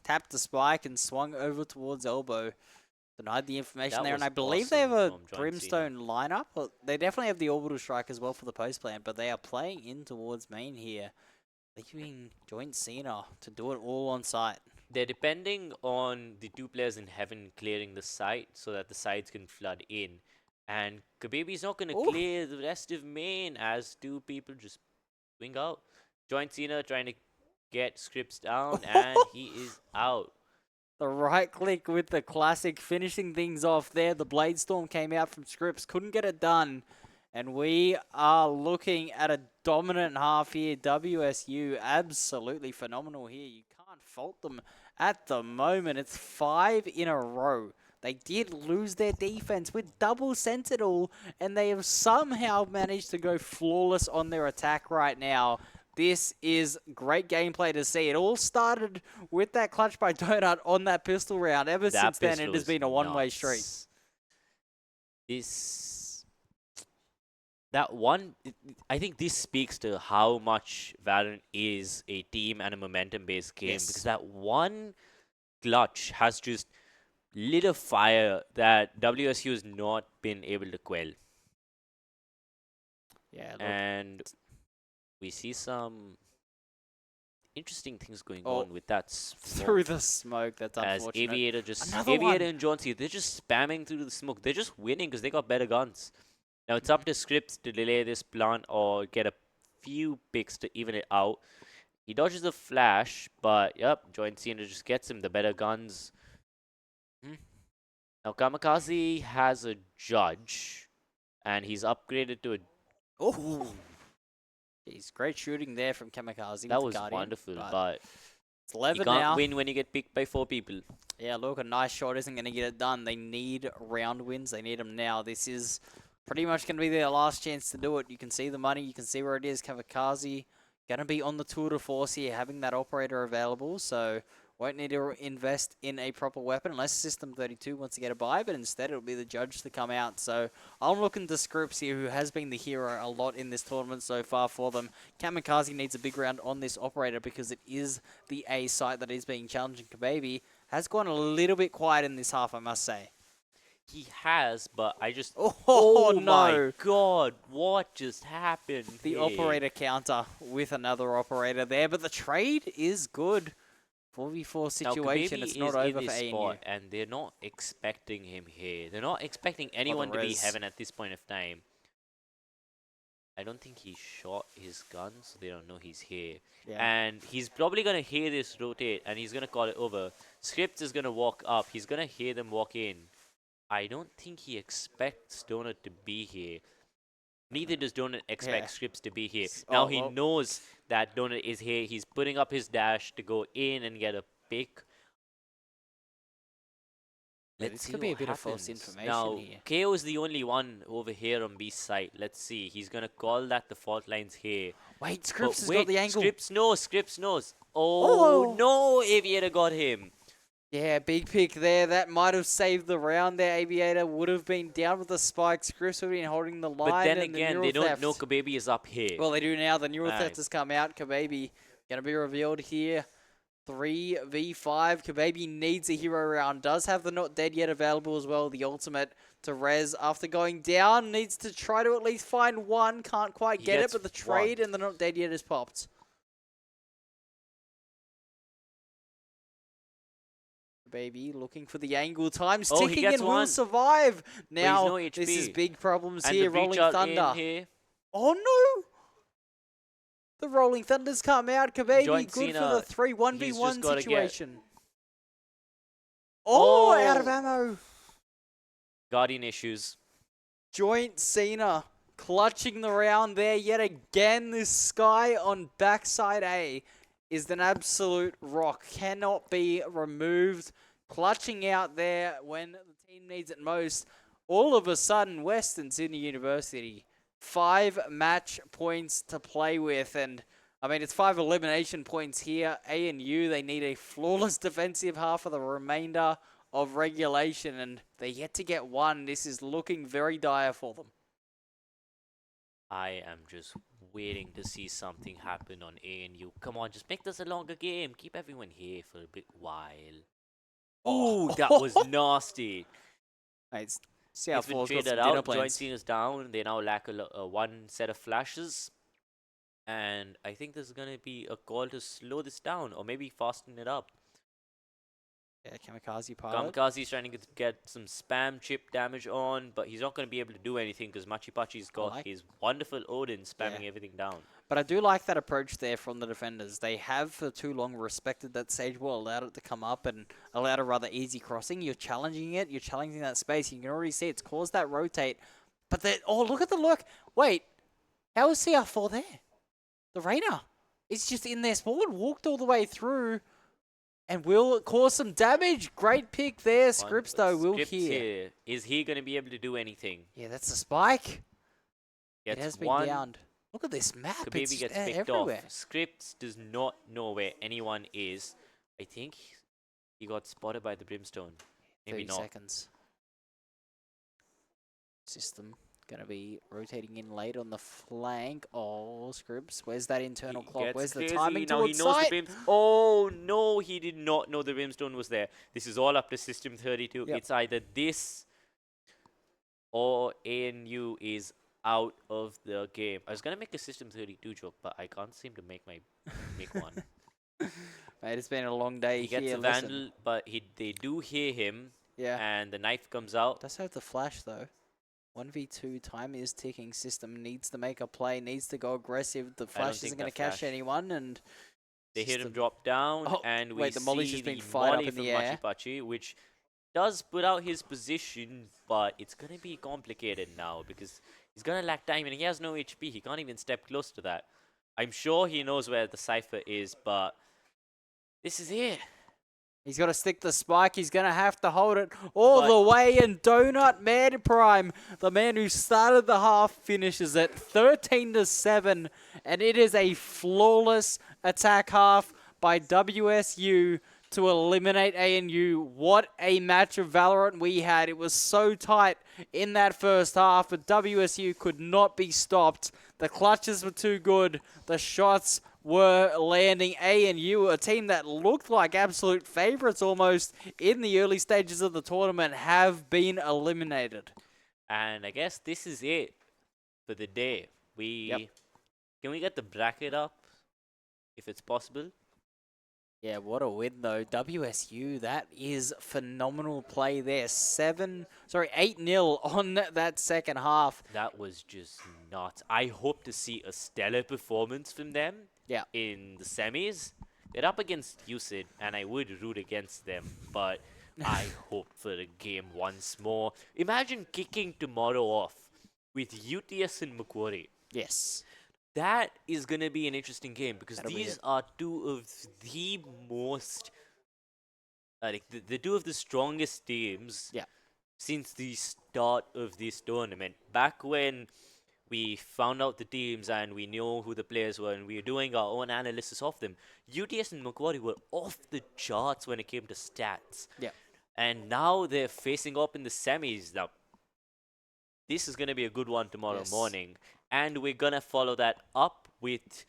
Tapped the spike and swung over towards elbow. Denied the information That there, and was I believe they have awesome a from Joint Cena. Brimstone lineup. Well, they definitely have the orbital strike as well for the post plant, but they are playing in towards main here, leaving Joint Cena to do it all on site. They're depending on the two players in heaven clearing the site so that the sides can flood in. And Kababy's not going to Ooh. clear the rest of main as two people just swing out. Joint Cena trying to get Scripps down, and he is out. The right click with the classic, finishing things off there. The Blade Storm came out from Scripps, couldn't get it done. And we are looking at a dominant half here. WSU, absolutely phenomenal here. You can't fault them at the moment. It's 5 in a row. They did lose their defense with double Sentinel, and they have somehow managed to go flawless on their attack right now. This is great gameplay to see. It all started with that clutch by Donut on that pistol round. Ever That since then, pistol it has is been a one-way nuts. street. I think this speaks to how much Valorant is a team and a momentum-based game, Yes. because that one clutch has just lit a fire that WSU has not been able to quell. Yeah, look. And we see some interesting things going Oh, on with that smoke. Through the smoke, that's As unfortunate. Aviator just Another Aviator one. and Jonesy, they're just spamming through the smoke. They're just winning because they got better guns. Now it's up to Scripps to delay this plant or get a few picks to even it out. He dodges the flash, but yep, Joint Cena just gets him the better guns. Now Kamikaze has a judge, and he's upgraded to a. Oh, jeez, great shooting there from Kamikaze. That with was Guardian, wonderful, but it's you 11 can't now. win when you get picked by 4 people. Yeah, look, a nice shot isn't going to get it done. They need round wins. They need them now. This is pretty much going to be their last chance to do it. You can see the money. You can see where it is. Kamikaze going to be on the tour de force here, having that operator available. So won't need to invest in a proper weapon unless System 32 wants to get a buy, but instead it'll be the judge to come out. So I'm looking to Scripps here, who has been the hero a lot in this tournament so far for them. Kamikaze needs a big round on this operator because it is the A site that is being challenged. And Kababy has gone a little bit quiet in this half, I must say. He has, but I just. Oh, no. My god, what just happened? The here? operator counter with another operator there, but the trade is good. 4v4 situation, now, it's not is over in for this ANU. spot, and they're not expecting him here. They're not expecting anyone to be res. heaven at this point of time. I don't think he shot his gun, so they don't know he's here. Yeah. And he's probably going to hear this rotate, and he's going to call it over. Scripps is going to walk up. He's going to hear them walk in. I don't think he expects Donut to be here. Neither does Donut expect Scripps to be here. Now he knows that Donut is here. He's putting up his dash to go in and get a pick. This could be a bit of false information now, here. KO is the only one over here on B site. Let's see. He's going to call that the fault lines here. Wait, Scripps has wait, got the angle. Scripps knows. Oh, no, Aviator got him. Yeah, big pick there. That might have saved the round there. Aviator would have been down with the spike. Scripps would have been holding the line. But then and again, they don't know Kababy is up here. Well, they do now. The neural theft has come out. Kababy going to be revealed here. 3v5. Kababy needs a hero round. Does have the not dead yet available as well. The ultimate to res after going down. Needs to try to at least find one. Can't quite get it, but the trade and the not dead yet is popped. Baby looking for the angle. Time's ticking and will survive. Now, no this is big problems and here. The Rolling Thunder. Here. Oh, no. The Rolling Thunders come out. Kababy, Joint good for Cena, the 3 he's 1v1 just gotta situation. Oh, out of Oh! ammo. Guardian issues. Joint Cena clutching the round there yet again. This Sky on backside A is an absolute rock. Cannot be removed. Clutching out there when the team needs it most. All of a sudden, Western Sydney University, 5 match points to play with. And, I mean, it's 5 elimination points here. ANU, they need a flawless defensive half for the remainder of regulation, and they're yet to get one. This is looking very dire for them. I am just waiting to see something happen on ANU. Come on, just make this a longer game. Keep everyone here for a bit while. Oh, that was nasty. Mate, see how It's been Floor's got some traded dinner out. Joint plans. Cena's down. They now lack one set of flashes. And I think there's going to be a call to slow this down or maybe fasten it up. Yeah, Kamikaze pilot. Kamikaze's trying to get some spam chip damage on, but he's not going to be able to do anything because Machipachi's got his wonderful Odin spamming everything down. But I do like that approach there from the defenders. They have for too long respected that Sage Wall, allowed it to come up and allowed a rather easy crossing. You're challenging it. You're challenging that space. You can already see it's caused that rotate. But oh, look at the look. Wait, how is CR4 there? The Rainer is just in their spawn, walked all the way through. And will cause some damage. Great pick there. Scripps, though, will hear. Is he going to be able to do anything? Yeah, that's a spike. Gets it has been one. downed. Look at this map. It's Kababy gets picked everywhere. off. Scripps does not know where anyone is. I think he got spotted by the Brimstone. Maybe 30 not. seconds. System going to be rotating in late on the flank. Oh, Scripps. Where's that internal clock? Where's the timing now towards he knows sight? the Oh, no, he did not know the Brimstone was there. This is all up to System 32. Yep. It's either this or ANU is out of the game. I was going to make a System 32 joke, but I can't seem to make one. Mate, it's been a long day He here. gets a Vandal, but they do hear him, and the knife comes out. Does have the flash, though. 1v2, time is ticking. System needs to make a play, needs to go aggressive. The flash isn't going to catch anyone, and they hear him drop down, and we the Molly's see just been the fired up Molly in from the air. Machipachi, which does put out his position, but it's going to be complicated now because he's going to lack time, and he has no HP. He can't even step close to that. I'm sure he knows where the Cypher is, but this is it. He's got to stick the spike. He's going to have to hold it all the way. And Donut Man Prime, the man who started the half, finishes it 13-7. And it is a flawless attack half by WSU to eliminate ANU. What a match of Valorant we had. It was so tight in that first half, but WSU could not be stopped. The clutches were too good. The shots were landing. ANU, a team that looked like absolute favourites almost in the early stages of the tournament, have been eliminated. And I guess this is it for the day. Can we get the bracket up if it's possible? Yeah, what a win though. WSU, that is phenomenal play there. 8-0 on that second half. That was just nuts. I hope to see a stellar performance from them in the semis. They're up against UCID, and I would root against them, but I hope for a game once more. Imagine kicking tomorrow off with UTS and Macquarie. Yes. That is going to be an interesting game because these are two of the most, the two of the strongest teams since the start of this tournament. Back when we found out the teams and we knew who the players were and we were doing our own analysis of them, UTS and Macquarie were off the charts when it came to stats. Yeah. And now they're facing up in the semis. Now, this is going to be a good one tomorrow morning. And we're going to follow that up with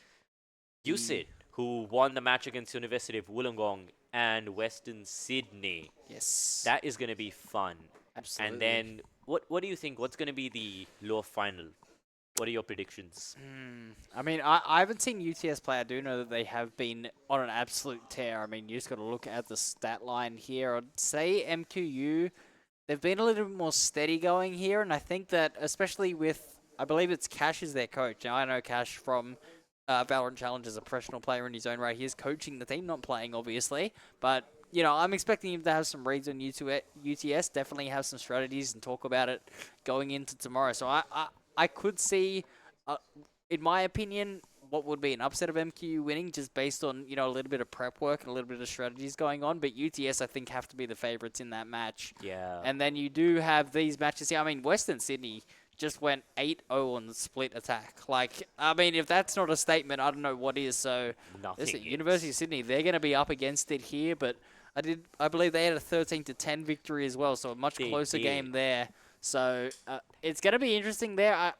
UCID, who won the match against University of Wollongong and Western Sydney. Yes. That is going to be fun. Absolutely. And then, what do you think? What's going to be the lower final? What are your predictions? I mean, I haven't seen UTS play. I do know that they have been on an absolute tear. I mean, you just got to look at the stat line here. I'd say MQU, they've been a little bit more steady going here. And I think that, especially with, I believe it's Cash is their coach. Now, I know Cash from Valorant Challenge as a professional player in his own right. He is coaching the team, not playing, obviously. But, you know, I'm expecting him to have some reads on UTS, definitely have some strategies and talk about it going into tomorrow. So I could see, in my opinion, what would be an upset of MQ winning just based on, you know, a little bit of prep work and a little bit of strategies going on. But UTS, I think, have to be the favorites in that match. Yeah. And then you do have these matches here. I mean, Western Sydney just went 8-0 on the split attack. Like, I mean, if that's not a statement, I don't know what is. So, listen, University of Sydney, they're going to be up against it here, but I believe they had a 13-10 victory as well, so a much closer game there. So, it's going to be interesting there.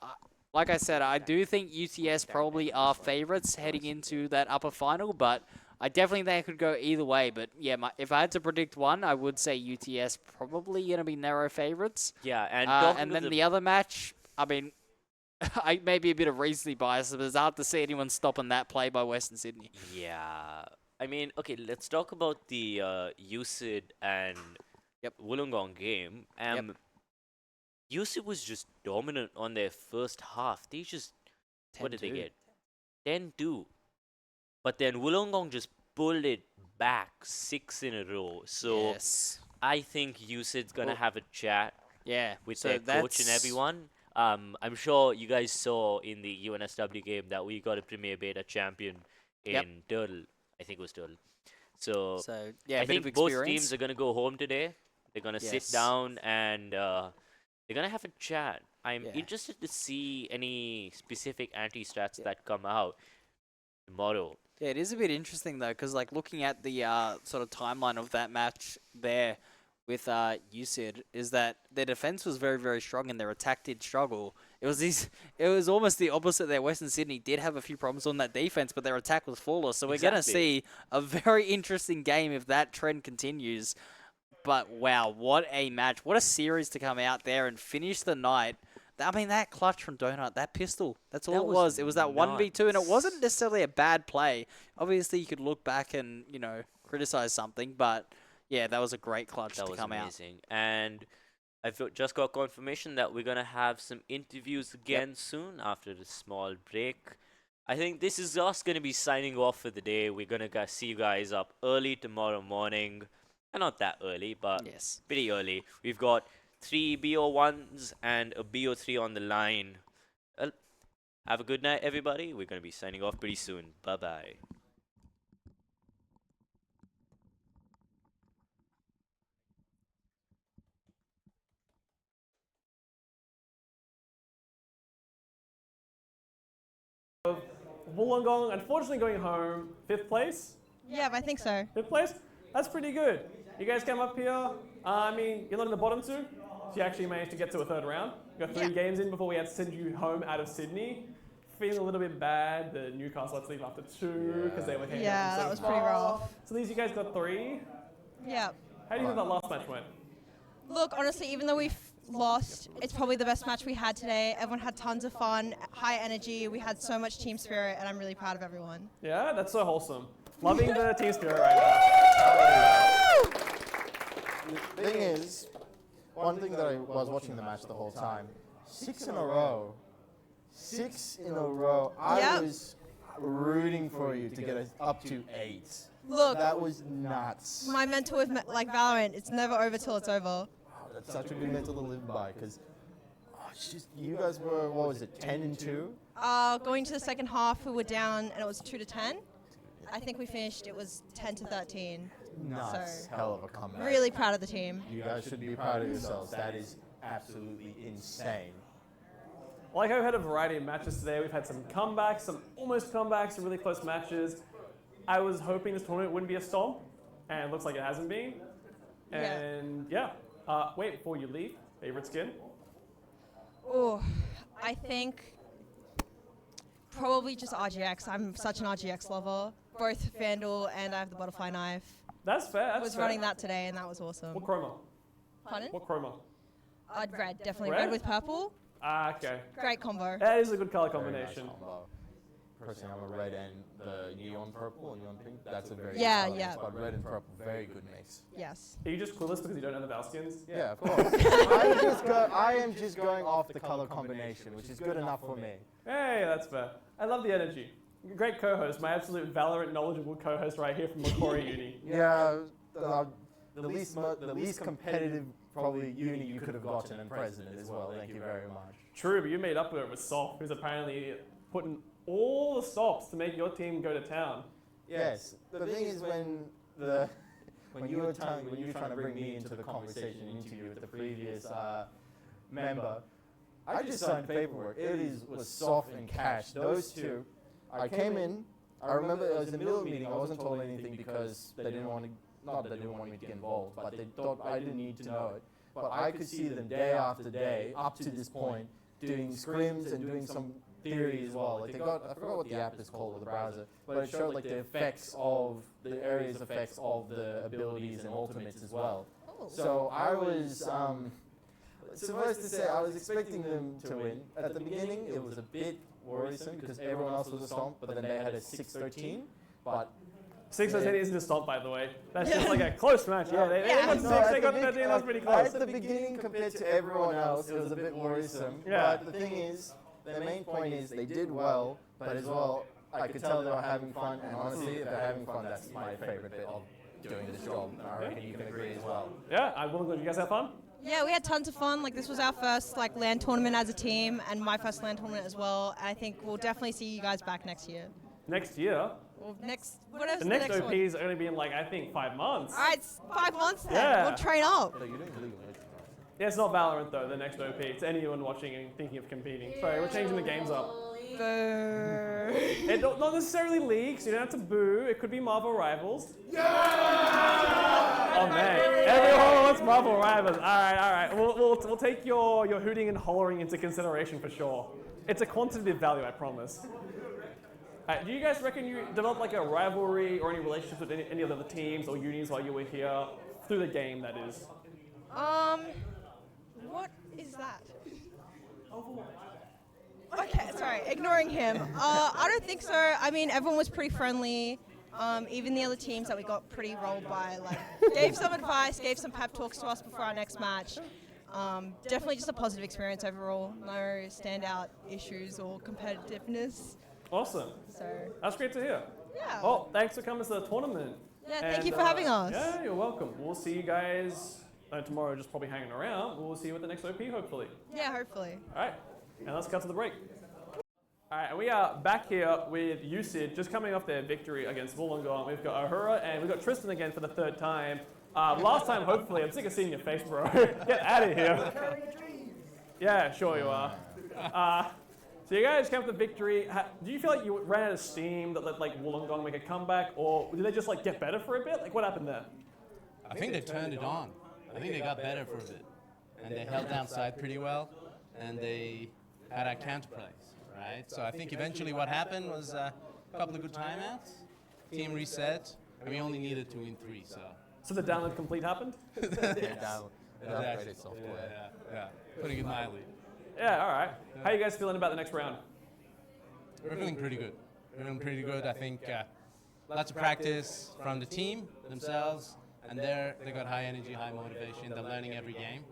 Like I said, I do think UTS probably are favorites heading into that upper final, but I definitely think it could go either way. But yeah, if I had to predict one, I would say UTS probably going to be narrow favorites. Yeah, and then the other match, I mean, I may be a bit of recency bias, but it's hard to see anyone stopping that play by Western Sydney. Yeah. I mean, okay, let's talk about the UCID and Wollongong game. UCID was just dominant on their first half. They just, what did they get? 10-2. But then Wollongong just pulled it back 6 in a row. So I think UCID's going to have a chat with their coach and everyone. I'm sure you guys saw in the UNSW game that we got a Premier Beta champion in Turtle. I think it was Turtle. So yeah, I think both teams are going to go home today. They're going to sit down and they're going to have a chat. I'm interested to see any specific anti-strats that come out tomorrow. Yeah, it is a bit interesting, though, because, like, looking at the sort of timeline of that match there with UCID, is that their defense was very, very strong and their attack did struggle. It was almost the opposite there. Western Sydney did have a few problems on that defense, but their attack was flawless. So we're going to see a very interesting game if that trend continues. But, wow, what a match. What a series to come out there and finish the night. I mean, that clutch from Donut, that pistol, that's all it was. It was that 1v2, and it wasn't necessarily a bad play. Obviously, you could look back and, you know, criticize something, but, yeah, that was a great clutch to come out. That was amazing. And I've just got confirmation that we're going to have some interviews again soon after the small break. I think this is us going to be signing off for the day. We're going to see you guys up early tomorrow morning. Not that early, but pretty early. We've got 3 BO1s and a BO3 on the line. Well, have a good night, everybody. We're going to be signing off pretty soon. Bye-bye. Wollongong, unfortunately, going home 5th place. Yeah, I think so. 5th place? That's pretty good. You guys came up here. I mean, you're not in the bottom 2. So you actually managed to get to a 3rd round. You got 3 games in before we had to send you home out of Sydney. Feeling a little bit bad. The Newcastle had to leave after 2 because they were handing that was pretty rough. So these you guys got 3. Yeah. How do you think that last match went? Look, honestly, even though we lost, it's probably the best match we had today. Everyone had tons of fun, high energy. We had so much team spirit, and I'm really proud of everyone. Yeah, that's so wholesome. Loving the team spirit right now. The thing is, one thing that I was watching the match the whole time, 6 in a row. 6 in a row. I was rooting for you to get us up to 8. Look, that was nuts. My mentor with like Valorant, it's never over till it's over. Oh, that's such a good mental to live by, because you guys were, what was it, 10-2? Going to the second half, we were down, and it was 2-10. I think we finished, it was 10-13. Nice. So, hell of a comeback. Really proud of the team. You guys should be proud of yourselves. That is absolutely insane. Like I've had a variety of matches today. We've had some comebacks, some almost comebacks, some really close matches. I was hoping this tournament wouldn't be a stomp, and it looks like it hasn't been. And wait, before you leave, favorite skin? Oh, I think probably just RGX. I'm such an RGX lover. Both Vandal and I have the butterfly knife. That's fair. I was running that today, and that was awesome. What chroma? Pardon? What chroma? Red, definitely red with purple. Okay. Great combo. That is a good color combination. Nice combo. Personally, I'm a red and the neon purple and neon pink. That's a very good yeah. But red and purple, very good mix. Yes. Are you just clueless because you don't know the Val skins? Yeah, of course. I am just going off the color combination, which is good enough for me. Hey, that's fair. I love the energy. Great co-host, my absolute Valorant knowledgeable co-host right here from Macquarie Uni. Yeah, the least competitive probably uni you could have gotten and president as well. Thank you very much. True, but you made up for it with Soft, who's apparently putting all the stops to make your team go to town. Yes, the thing is when you were trying to bring me into the conversation interview with the previous member, I just signed paperwork. Was Soft and Cash. Those two, I came in. I remember it was in the middle of the meeting. I wasn't told anything because they didn't want to. Not that they didn't want me to get involved, but they thought I didn't need to know it. But I could see them day after day, up to this point, doing scrims and doing some theory as well. Like they got, I forgot what the app is called or the browser, but it showed like the areas effects of the abilities and ultimates as well. Oh. So I was, suffice to say, I was expecting them to win. At the beginning, it was a bit worrisome because everyone else was a stomp, but then they had a 6-13. But 6-13 isn't a stop, by the way. That's just like a close match. Yeah, they got 6, they got 13, that was pretty close. At the beginning, compared to everyone else, it was a bit worrisome. Yeah. But the thing is, the main point is they did well, but as well, I could tell they were having fun, and honestly, if they're having fun, that's my favorite bit of doing this job. I reckon you can agree as well. Yeah, I will. You guys have fun? Yeah, we had tons of fun. Like this was our first LAN tournament as a team, and my first LAN tournament as well. And I think we'll definitely see you guys back next year. Next year? Well, whatever's The next one. OPs are going to be in I think 5 months. All right, it's 5 months then. Yeah. We'll train up. So you're doing legal, right? Yeah, it's not Valorant though, the next OP. It's anyone watching and thinking of competing. Sorry, we're changing the games up. Boo. It not necessarily leagues, you don't have to boo. It could be Marvel Rivals. Yeah! Oh man, everyone wants Marvel Rivals. All right. We'll take your hooting and hollering into consideration for sure. It's a quantitative value, I promise. Do you guys reckon you developed a rivalry or any relationships with any of the other teams or unis while you were here through the game? That is. What is that? Okay, sorry, ignoring him. I don't think so. I mean, everyone was pretty friendly. Even the other teams that we got pretty rolled by, gave some advice, gave some pep talks to us before our next match. Definitely just a positive experience overall. No standout issues or competitiveness. Awesome. So that's great to hear. yeah. Oh, thanks for coming to the tournament. Yeah, thank you for having us. Yeah, you're welcome. We'll see you guys tomorrow, just probably hanging around. We'll see you at the next OP, hopefully. Yeah, hopefully. All right, and let's cut to the break. All right, and we are back here with UCID, just coming off their victory against Wollongong. We've got Ahura, and we've got Tristan again for the 3rd time. Last time, hopefully. I'm sick of seeing your face, bro. Get out of here. Yeah, sure you are. So you guys came with the victory. Do you feel like you ran out of steam that let Wollongong make a comeback, or did they just get better for a bit? What happened there? I think they turned it on. I think they got better for a bit. And they held down side pretty well, and they had our counter plays, right? So I think eventually what happened was a couple of good timeouts, team reset, and we only needed to win 3, so. So the download complete happened? Yeah, putting it mildly. Yeah, all right. How are you guys feeling about the next round? We're feeling pretty good. I think lots of practice from the team themselves, and they got high energy, high motivation. They're learning every game,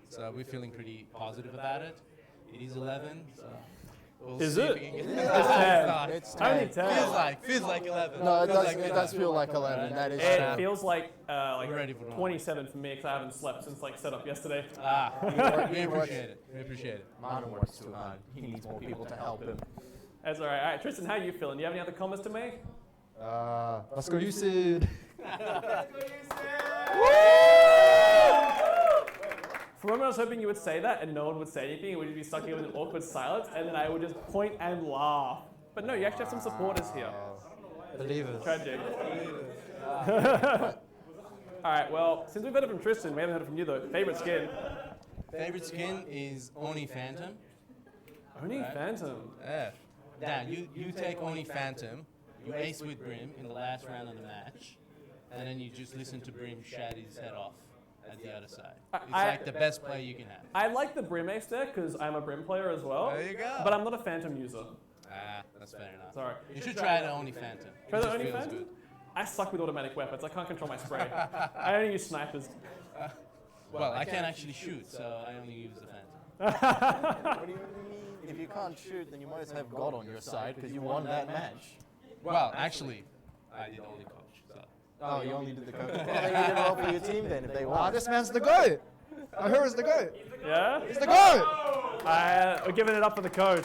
so we're feeling pretty positive about it. It is 11, so we'll Is see it? if we can get It's 10. It's Only 10. 10. Feels like 11. No, Feels it does feel like 11. That is It true. feels like ready for tomorrow. 27 for me because I haven't slept since setup yesterday. We appreciate it. We appreciate it. Martin works too hard. He needs more people to help him. That's all right. All right, Tristan, how are you feeling? Do you have any other comments to make? Let's go UCID. For a moment, I was hoping you would say that and no one would say anything. We would be stuck here with an awkward silence, and then I would just point and laugh. But no, you actually have some supporters here. Believers. Tragic. All right, well, since we've heard it from Tristan, we haven't heard it from you though. Favorite skin? Favorite skin is Oni Phantom. Only Right. Phantom. Yeah. Dan, you take Oni Phantom, you ace with Brim in the last round of the match, and then you just listen to Brim shat his head off at the other side. It's like the best play you can have. I like the Brim ace there because I'm a Brim player as well. There you go. But I'm not a Phantom user. That's fair enough. Sorry. You should try the Oni Phantom. Try It the just Oni feels Phantom? good. I suck with automatic weapons. I can't control my spray. I only use snipers. Well, I can't actually shoot, so I only use the Phantom. if you can't shoot, then you might as well have God on your side because you won that match. Well, actually, I did only coach. So. Oh, you only did the coach. Well, then you did well for your team then if they won. This man's the GOAT. I heard he's the GOAT. Yeah? He's the GOAT. We're giving it up for the coach.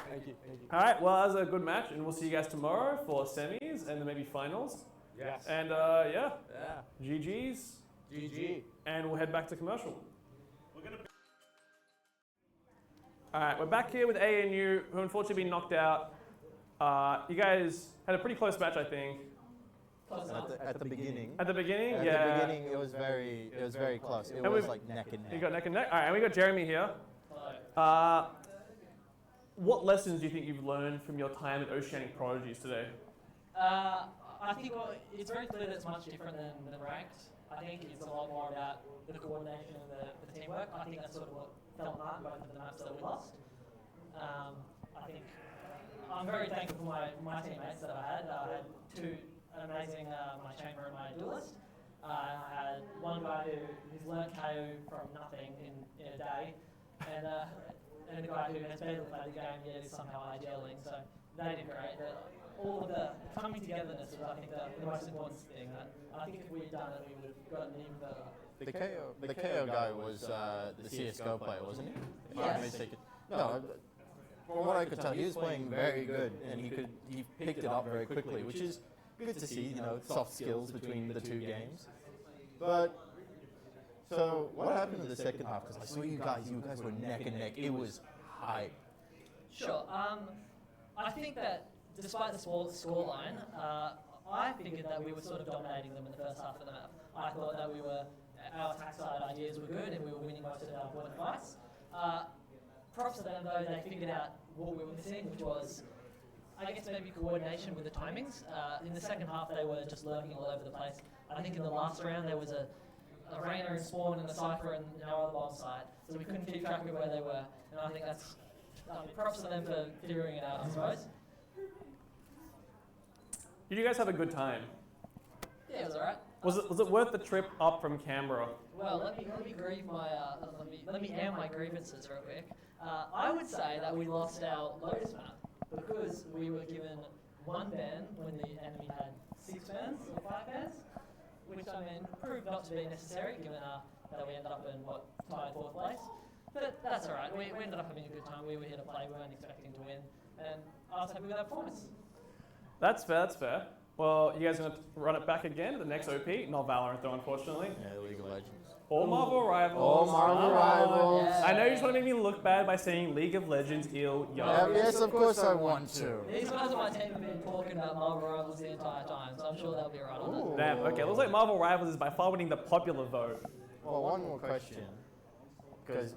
Thank you. All right, well, that was a good match, and we'll see you guys tomorrow for semis and then maybe finals. Yes. And Yeah. GG's, GG. and we'll head back to commercial. All right, we're back here with ANU, who unfortunately been knocked out. You guys had a pretty close match, I think. At the beginning. At the beginning, At yeah. the beginning, it was very close. It was like neck and You neck. got neck and neck. All right, and we got Jeremy here. What lessons do you think you've learned from your time at Oceanic Prodigies today? I think it's very clear that it's much different than ranked. I think it's a lot more about the coordination and the teamwork. I think that's sort of what fell apart in both of the maps that we lost. I think I'm very thankful for my teammates that I had. I had two amazing, my chamber and my duelist. I had one guy who's learned KO from nothing in a day, and a guy who has barely played the game yet is somehow idealing. So they did great. All of the coming togetherness was, I think, the most important thing. I think if we had done it, we would have gotten even further. The KO guy was the CSGO player, wasn't he? If I'm Yes. mistaken. No, from what I could tell, he was playing very good, and he picked it up very quickly, which is good to see. Soft skills between the two games. But so what happened in the second half? Because I saw you guys were neck and neck. It was hype. Sure. I think that despite the small scoreline, I figured that we were sort of dominating them in the first half of the map. I thought that our attack side ideas were good and we were winning most of our point fights. Props to them though, they figured out what we were missing, which was, I guess, maybe coordination with the timings. In the second half, they were just lurking all over the place. I think in the last round, there was a Rainer and Spawn and a Cypher and our other bomb side, so we couldn't keep track of where they were. And I think that's props to them for figuring it out, I suppose. Did you guys have a good time? Yeah, it was alright. Was it worth the trip up from Canberra? Well, let me grieve my let me air my grievances real quick. I would say that we lost our Lotus map because we were given one ban when the enemy had 6 bans or 5 bans, which I mean proved not to be necessary given that we ended up in tied 4th place. But that's alright. We ended up having a good time. We were here to play. We weren't expecting to win, and I was happy with our performance. That's fair, that's fair. Well, you guys are going to run it back again at the next OP? Not Valorant though, unfortunately. Yeah, League of Legends. Or Marvel Rivals. All Marvel Rivals. Yeah. I know you just want to make me look bad by saying League of Legends, yo. Yes, of course I want to. These guys on my team have been talking about Marvel Rivals the entire time, so I'm sure they'll be right on it. Damn, okay, looks like Marvel Rivals is by far winning the popular vote. Well, one more question, because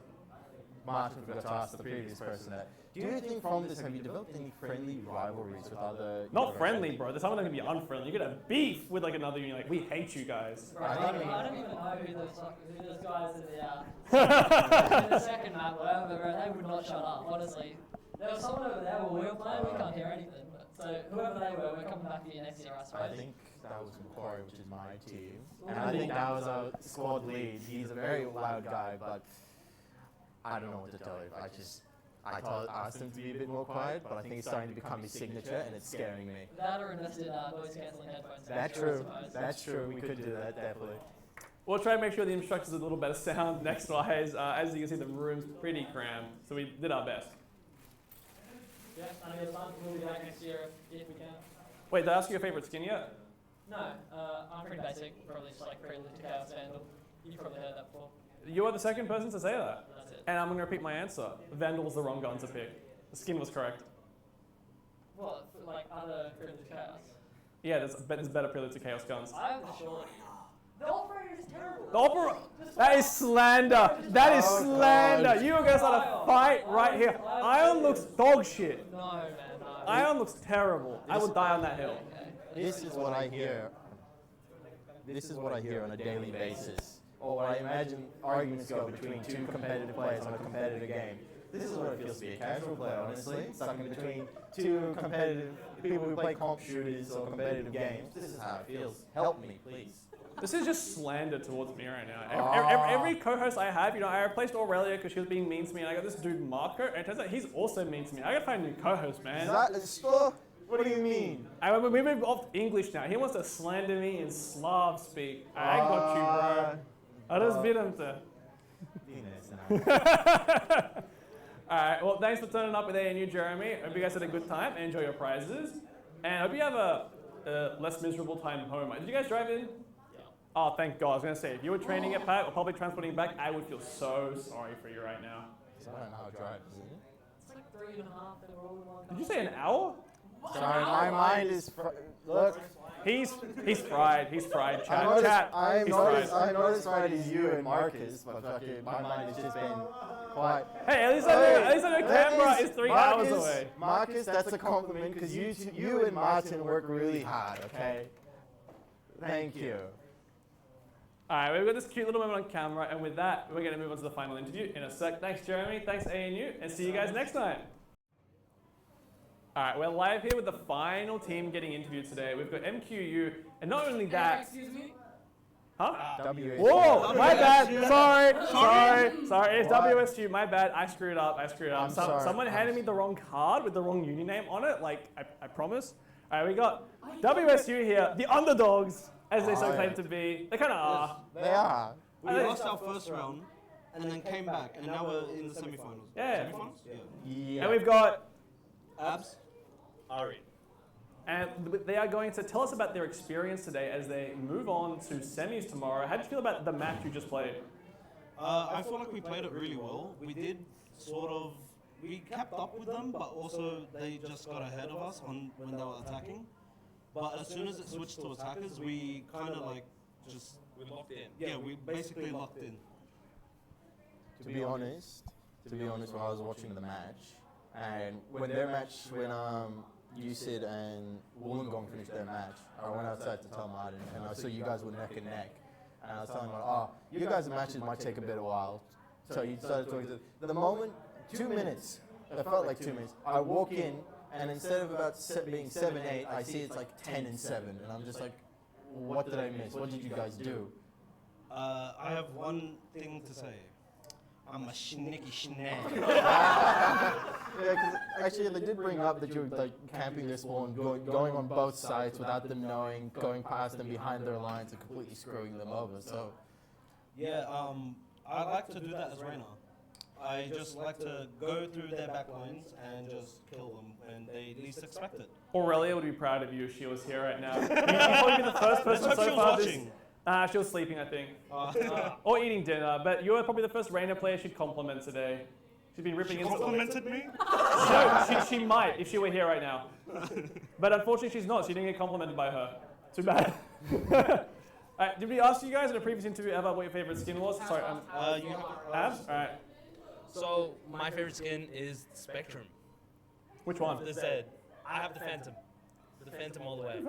Martin forgot to ask the previous person that. Do you think from this, have you developed any friendly rivalries with other... Not friendly, bro. There's someone that can be unfriendly. You could have beef with like another union, like, we hate you guys. Right, I don't even know who those guys in the second map were, but they would not shut up, honestly. There was someone over there where we were playing, we can't hear anything. So whoever they were, we're coming back for you next year, I suppose. I think that was Macquarie, which is my team. And I think that was a squad lead. He's a very loud guy, but I don't know what to tell you. I asked him to be a bit more quiet, but I think it's starting to become his signature, and it's scaring me. That or invested noise cancelling headphones. That's true. That's true. We could do that, definitely. We'll try to make sure the infrastructure's a little better sound next-wise. As you can see, the room's pretty crammed, so we did our best. Yeah, I mean, it's fun. We'll be back next year if we can. Wait, did I ask you your favorite skin yet? No, I'm pretty basic. Probably just like Prelude to Chaos Vandal. You've probably heard that before. You are the second person to say that. That's it. And I'm going to repeat my answer. Vandal was the wrong gun to pick. The skin was correct. What, like other Prelude to Chaos? Yeah, there's better Prelude to Chaos guns. I have the short. The operator is terrible. The opera. That is slander. That is slander. You are going to start a fight right here. Ion looks dog shit. No, man, no. Ion looks terrible. I will die on that hill. This is what I hear. This is what I hear on a daily basis. Or what I imagine arguments go between two competitive players on a competitive game. This is what it feels to be a casual player, honestly. Stuck in between two competitive people who play comp shooters or competitive games. This is how it feels. Help me, please. This is just slander towards me right now. Every co-host I have, I replaced Aurelia because she was being mean to me, and I got this dude Marco, and it turns out he's also mean to me. I gotta find a new co-host, man. Is that a store? What do you mean? We moved off English now. He wants to slander me in Slav speak. I got you, bro. I just beat him to. Alright, well, thanks for turning up with ANU, Jeremy. Hope you guys had a good time and enjoy your prizes. And hope you have a less miserable time home. Did you guys drive in? Oh, thank God. I was going to say, if you were training at PAC or public transporting back, I would feel so sorry for you right now. I don't know how to drive, is it? It's like 3.5 and we're all in one Did you say an hour? Sorry, my mind is... Look, He's fried. He's fried. Chat. I He's fried. noticed right is you and Marcus, but fucking my mind has just been quiet. Hey, at least I know camera is 3 hours away. Marcus, that's a compliment because you and Martin work really hard, okay? Thank you. Alright, we've got this cute little moment on camera, and with that, we're going to move on to the final interview in a sec. Thanks, Jeremy. Thanks, ANU, and see you guys next time. Alright, we're live here with the final team getting interviewed today. We've got MQU, and not only that... Excuse me? Huh? WSU. Whoa, my bad. Sorry. It's WSU. My bad. I screwed up. I'm sorry. Someone handed me the wrong card with the wrong uni name on it. Like I promise. All right, we got WSU here, the underdogs, as they so claim to be. They kind of are. They are. We lost our first round and then came back, and now we're in the semi-finals. Yeah. Semi-finals? Yeah. And we've got, Abs? Ari. and they are going to tell us about their experience today as they move on to semis tomorrow. How do you feel about the match you just played? I feel like we played it really well. We did we kept up with them, but also they just got ahead of us when they were attacking. But as soon as it switched to attackers, we kind of we locked in. Yeah, we basically locked in. To be honest, when I was watching the match, and when UCID and Wollongong finished their match, I went outside to tell Martin, and I saw you guys were neck and neck. And I was telling him, you guys' matches might take a bit of while. So he started talking to the moment, 2 minutes, it felt like 2 minutes. I walk in, and instead of being 7-8, I see it's like 10-7. And I'm just like, what did I miss? What did you guys do? I have one thing to say. I'm a schnicky schnack. Yeah, because actually they did bring up that you were like camping their spawn, going on both sides without them knowing, going past them behind their lines and completely screwing them over. So Yeah, I like to do that as Reyna. I just like to go through their back lines and just kill them when they least expect it. Aurelia would be proud of you if she was here right now. You'd probably be the first person Let's hope so she was far watching. She was sleeping, I think. Or eating dinner, but you were probably the first Reyna player she'd compliment today. She's been ripping into Complimented me? No, she might if she were here right now. But unfortunately she's not, so you didn't get complimented by her. Too bad. Alright, did we ask you guys in a previous interview ever what your favorite skin was? Sorry, You have Abs? Alright. So my favorite skin is Spectrum. Which one? The Z. I have the Phantom. The Phantom all the way.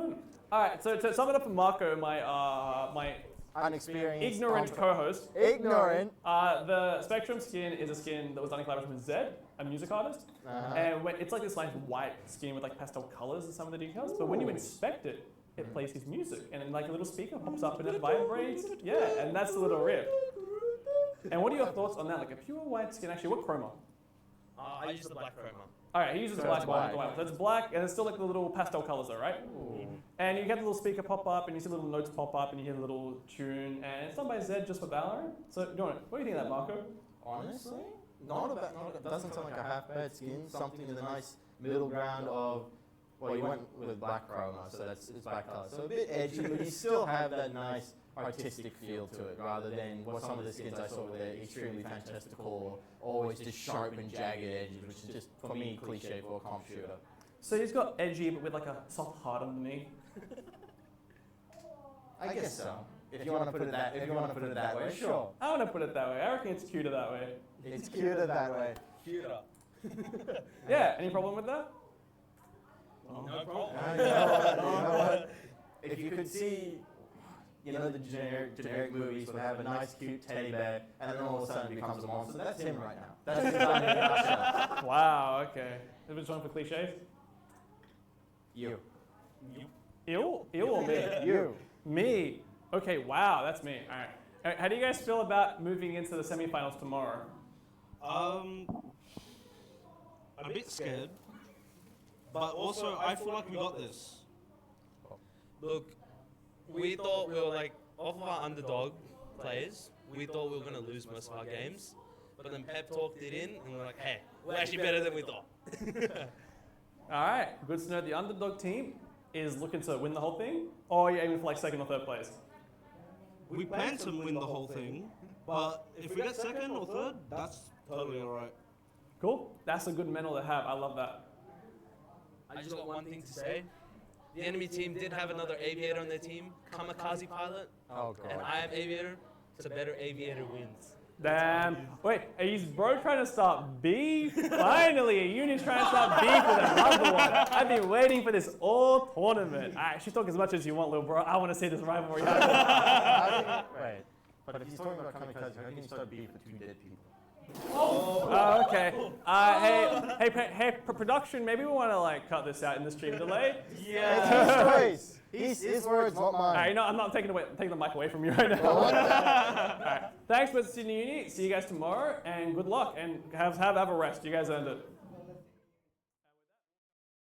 Alright, so to sum it up for Marco, my unexperienced, ignorant co-host. Ignorant. The Spectrum skin is a skin that was done in collaboration with Zed, a music artist. And it's like this nice white skin with like pastel colors and some of the details. But when you inspect it, it plays his music. And then like a little speaker pops up and it vibrates. Yeah, and that's the little riff. And what are your thoughts on that? Like a pure white skin, actually, what chroma? I use the black chroma. Alright, he uses So black it's one. white. So it's black, and it's still like the little pastel colors though, right? And you get the little speaker pop up, and you see little notes pop up, and you hear the little tune, and it's done by Zed just for Valorant. So, what do you think of that, Marco? Honestly, doesn't sound like a half bad skin. Something in the nice middle ground of, well, you went with black chroma, so it's black color. So a bit edgy, but you still have that nice artistic feel to it, rather than what some of the skins I saw were extremely fantastical, always just sharp and jagged edges, which is just, for me, cliche for a comp shooter. So he's got edgy, but with like a soft heart underneath. I guess so. If you want to put it that way, sure. I want to put it that way. I reckon it's cuter that way. It's cuter that way. Cuter. Yeah, any problem with that? No problem. You know what? If you could see, the generic movies would have a nice, cute teddy bear, and then all of a sudden it becomes a monster. That's him right now. That's his time in a nutshell. Wow, okay. Is it one for cliches? You. Ill or me? You. Me. Okay, wow, that's me. All right. All right. How do you guys feel about moving into the semifinals tomorrow? A bit scared, but also I feel like we got this. Look, we thought we were like, off of our underdog players, we thought we were going to lose most of our games. But then Pep talked it in, and we're like, hey, we're actually better than we thought. All right, good to know the underdog team is looking to win the whole thing, or are you aiming for like second or third place? We plan to win the whole thing, but if we get second or third, that's totally alright. Cool. That's a good medal to have. I love that. I just got one thing to say. The enemy team did have another aviator on their team, Kamikaze Pilot, Oh, and God. I am aviator, so better aviator wins. Damn. Wait, is bro trying to start beef? Finally, a unit's trying to start beef with another one. I've been waiting for this all tournament. All right, she talk as much as you want, little bro. I want to see this rivalry happen. Wait, but if he's talking about kamikaze, how can you start beef with two dead people? Oh, okay. Hey, production, maybe we want to like cut this out in the stream delay. It's his choice. His words, not All mine. right, I'm not taking the mic away from you right now. All right. Thanks, West Sydney Uni. See you guys tomorrow, and good luck, and have a rest. You guys earned it.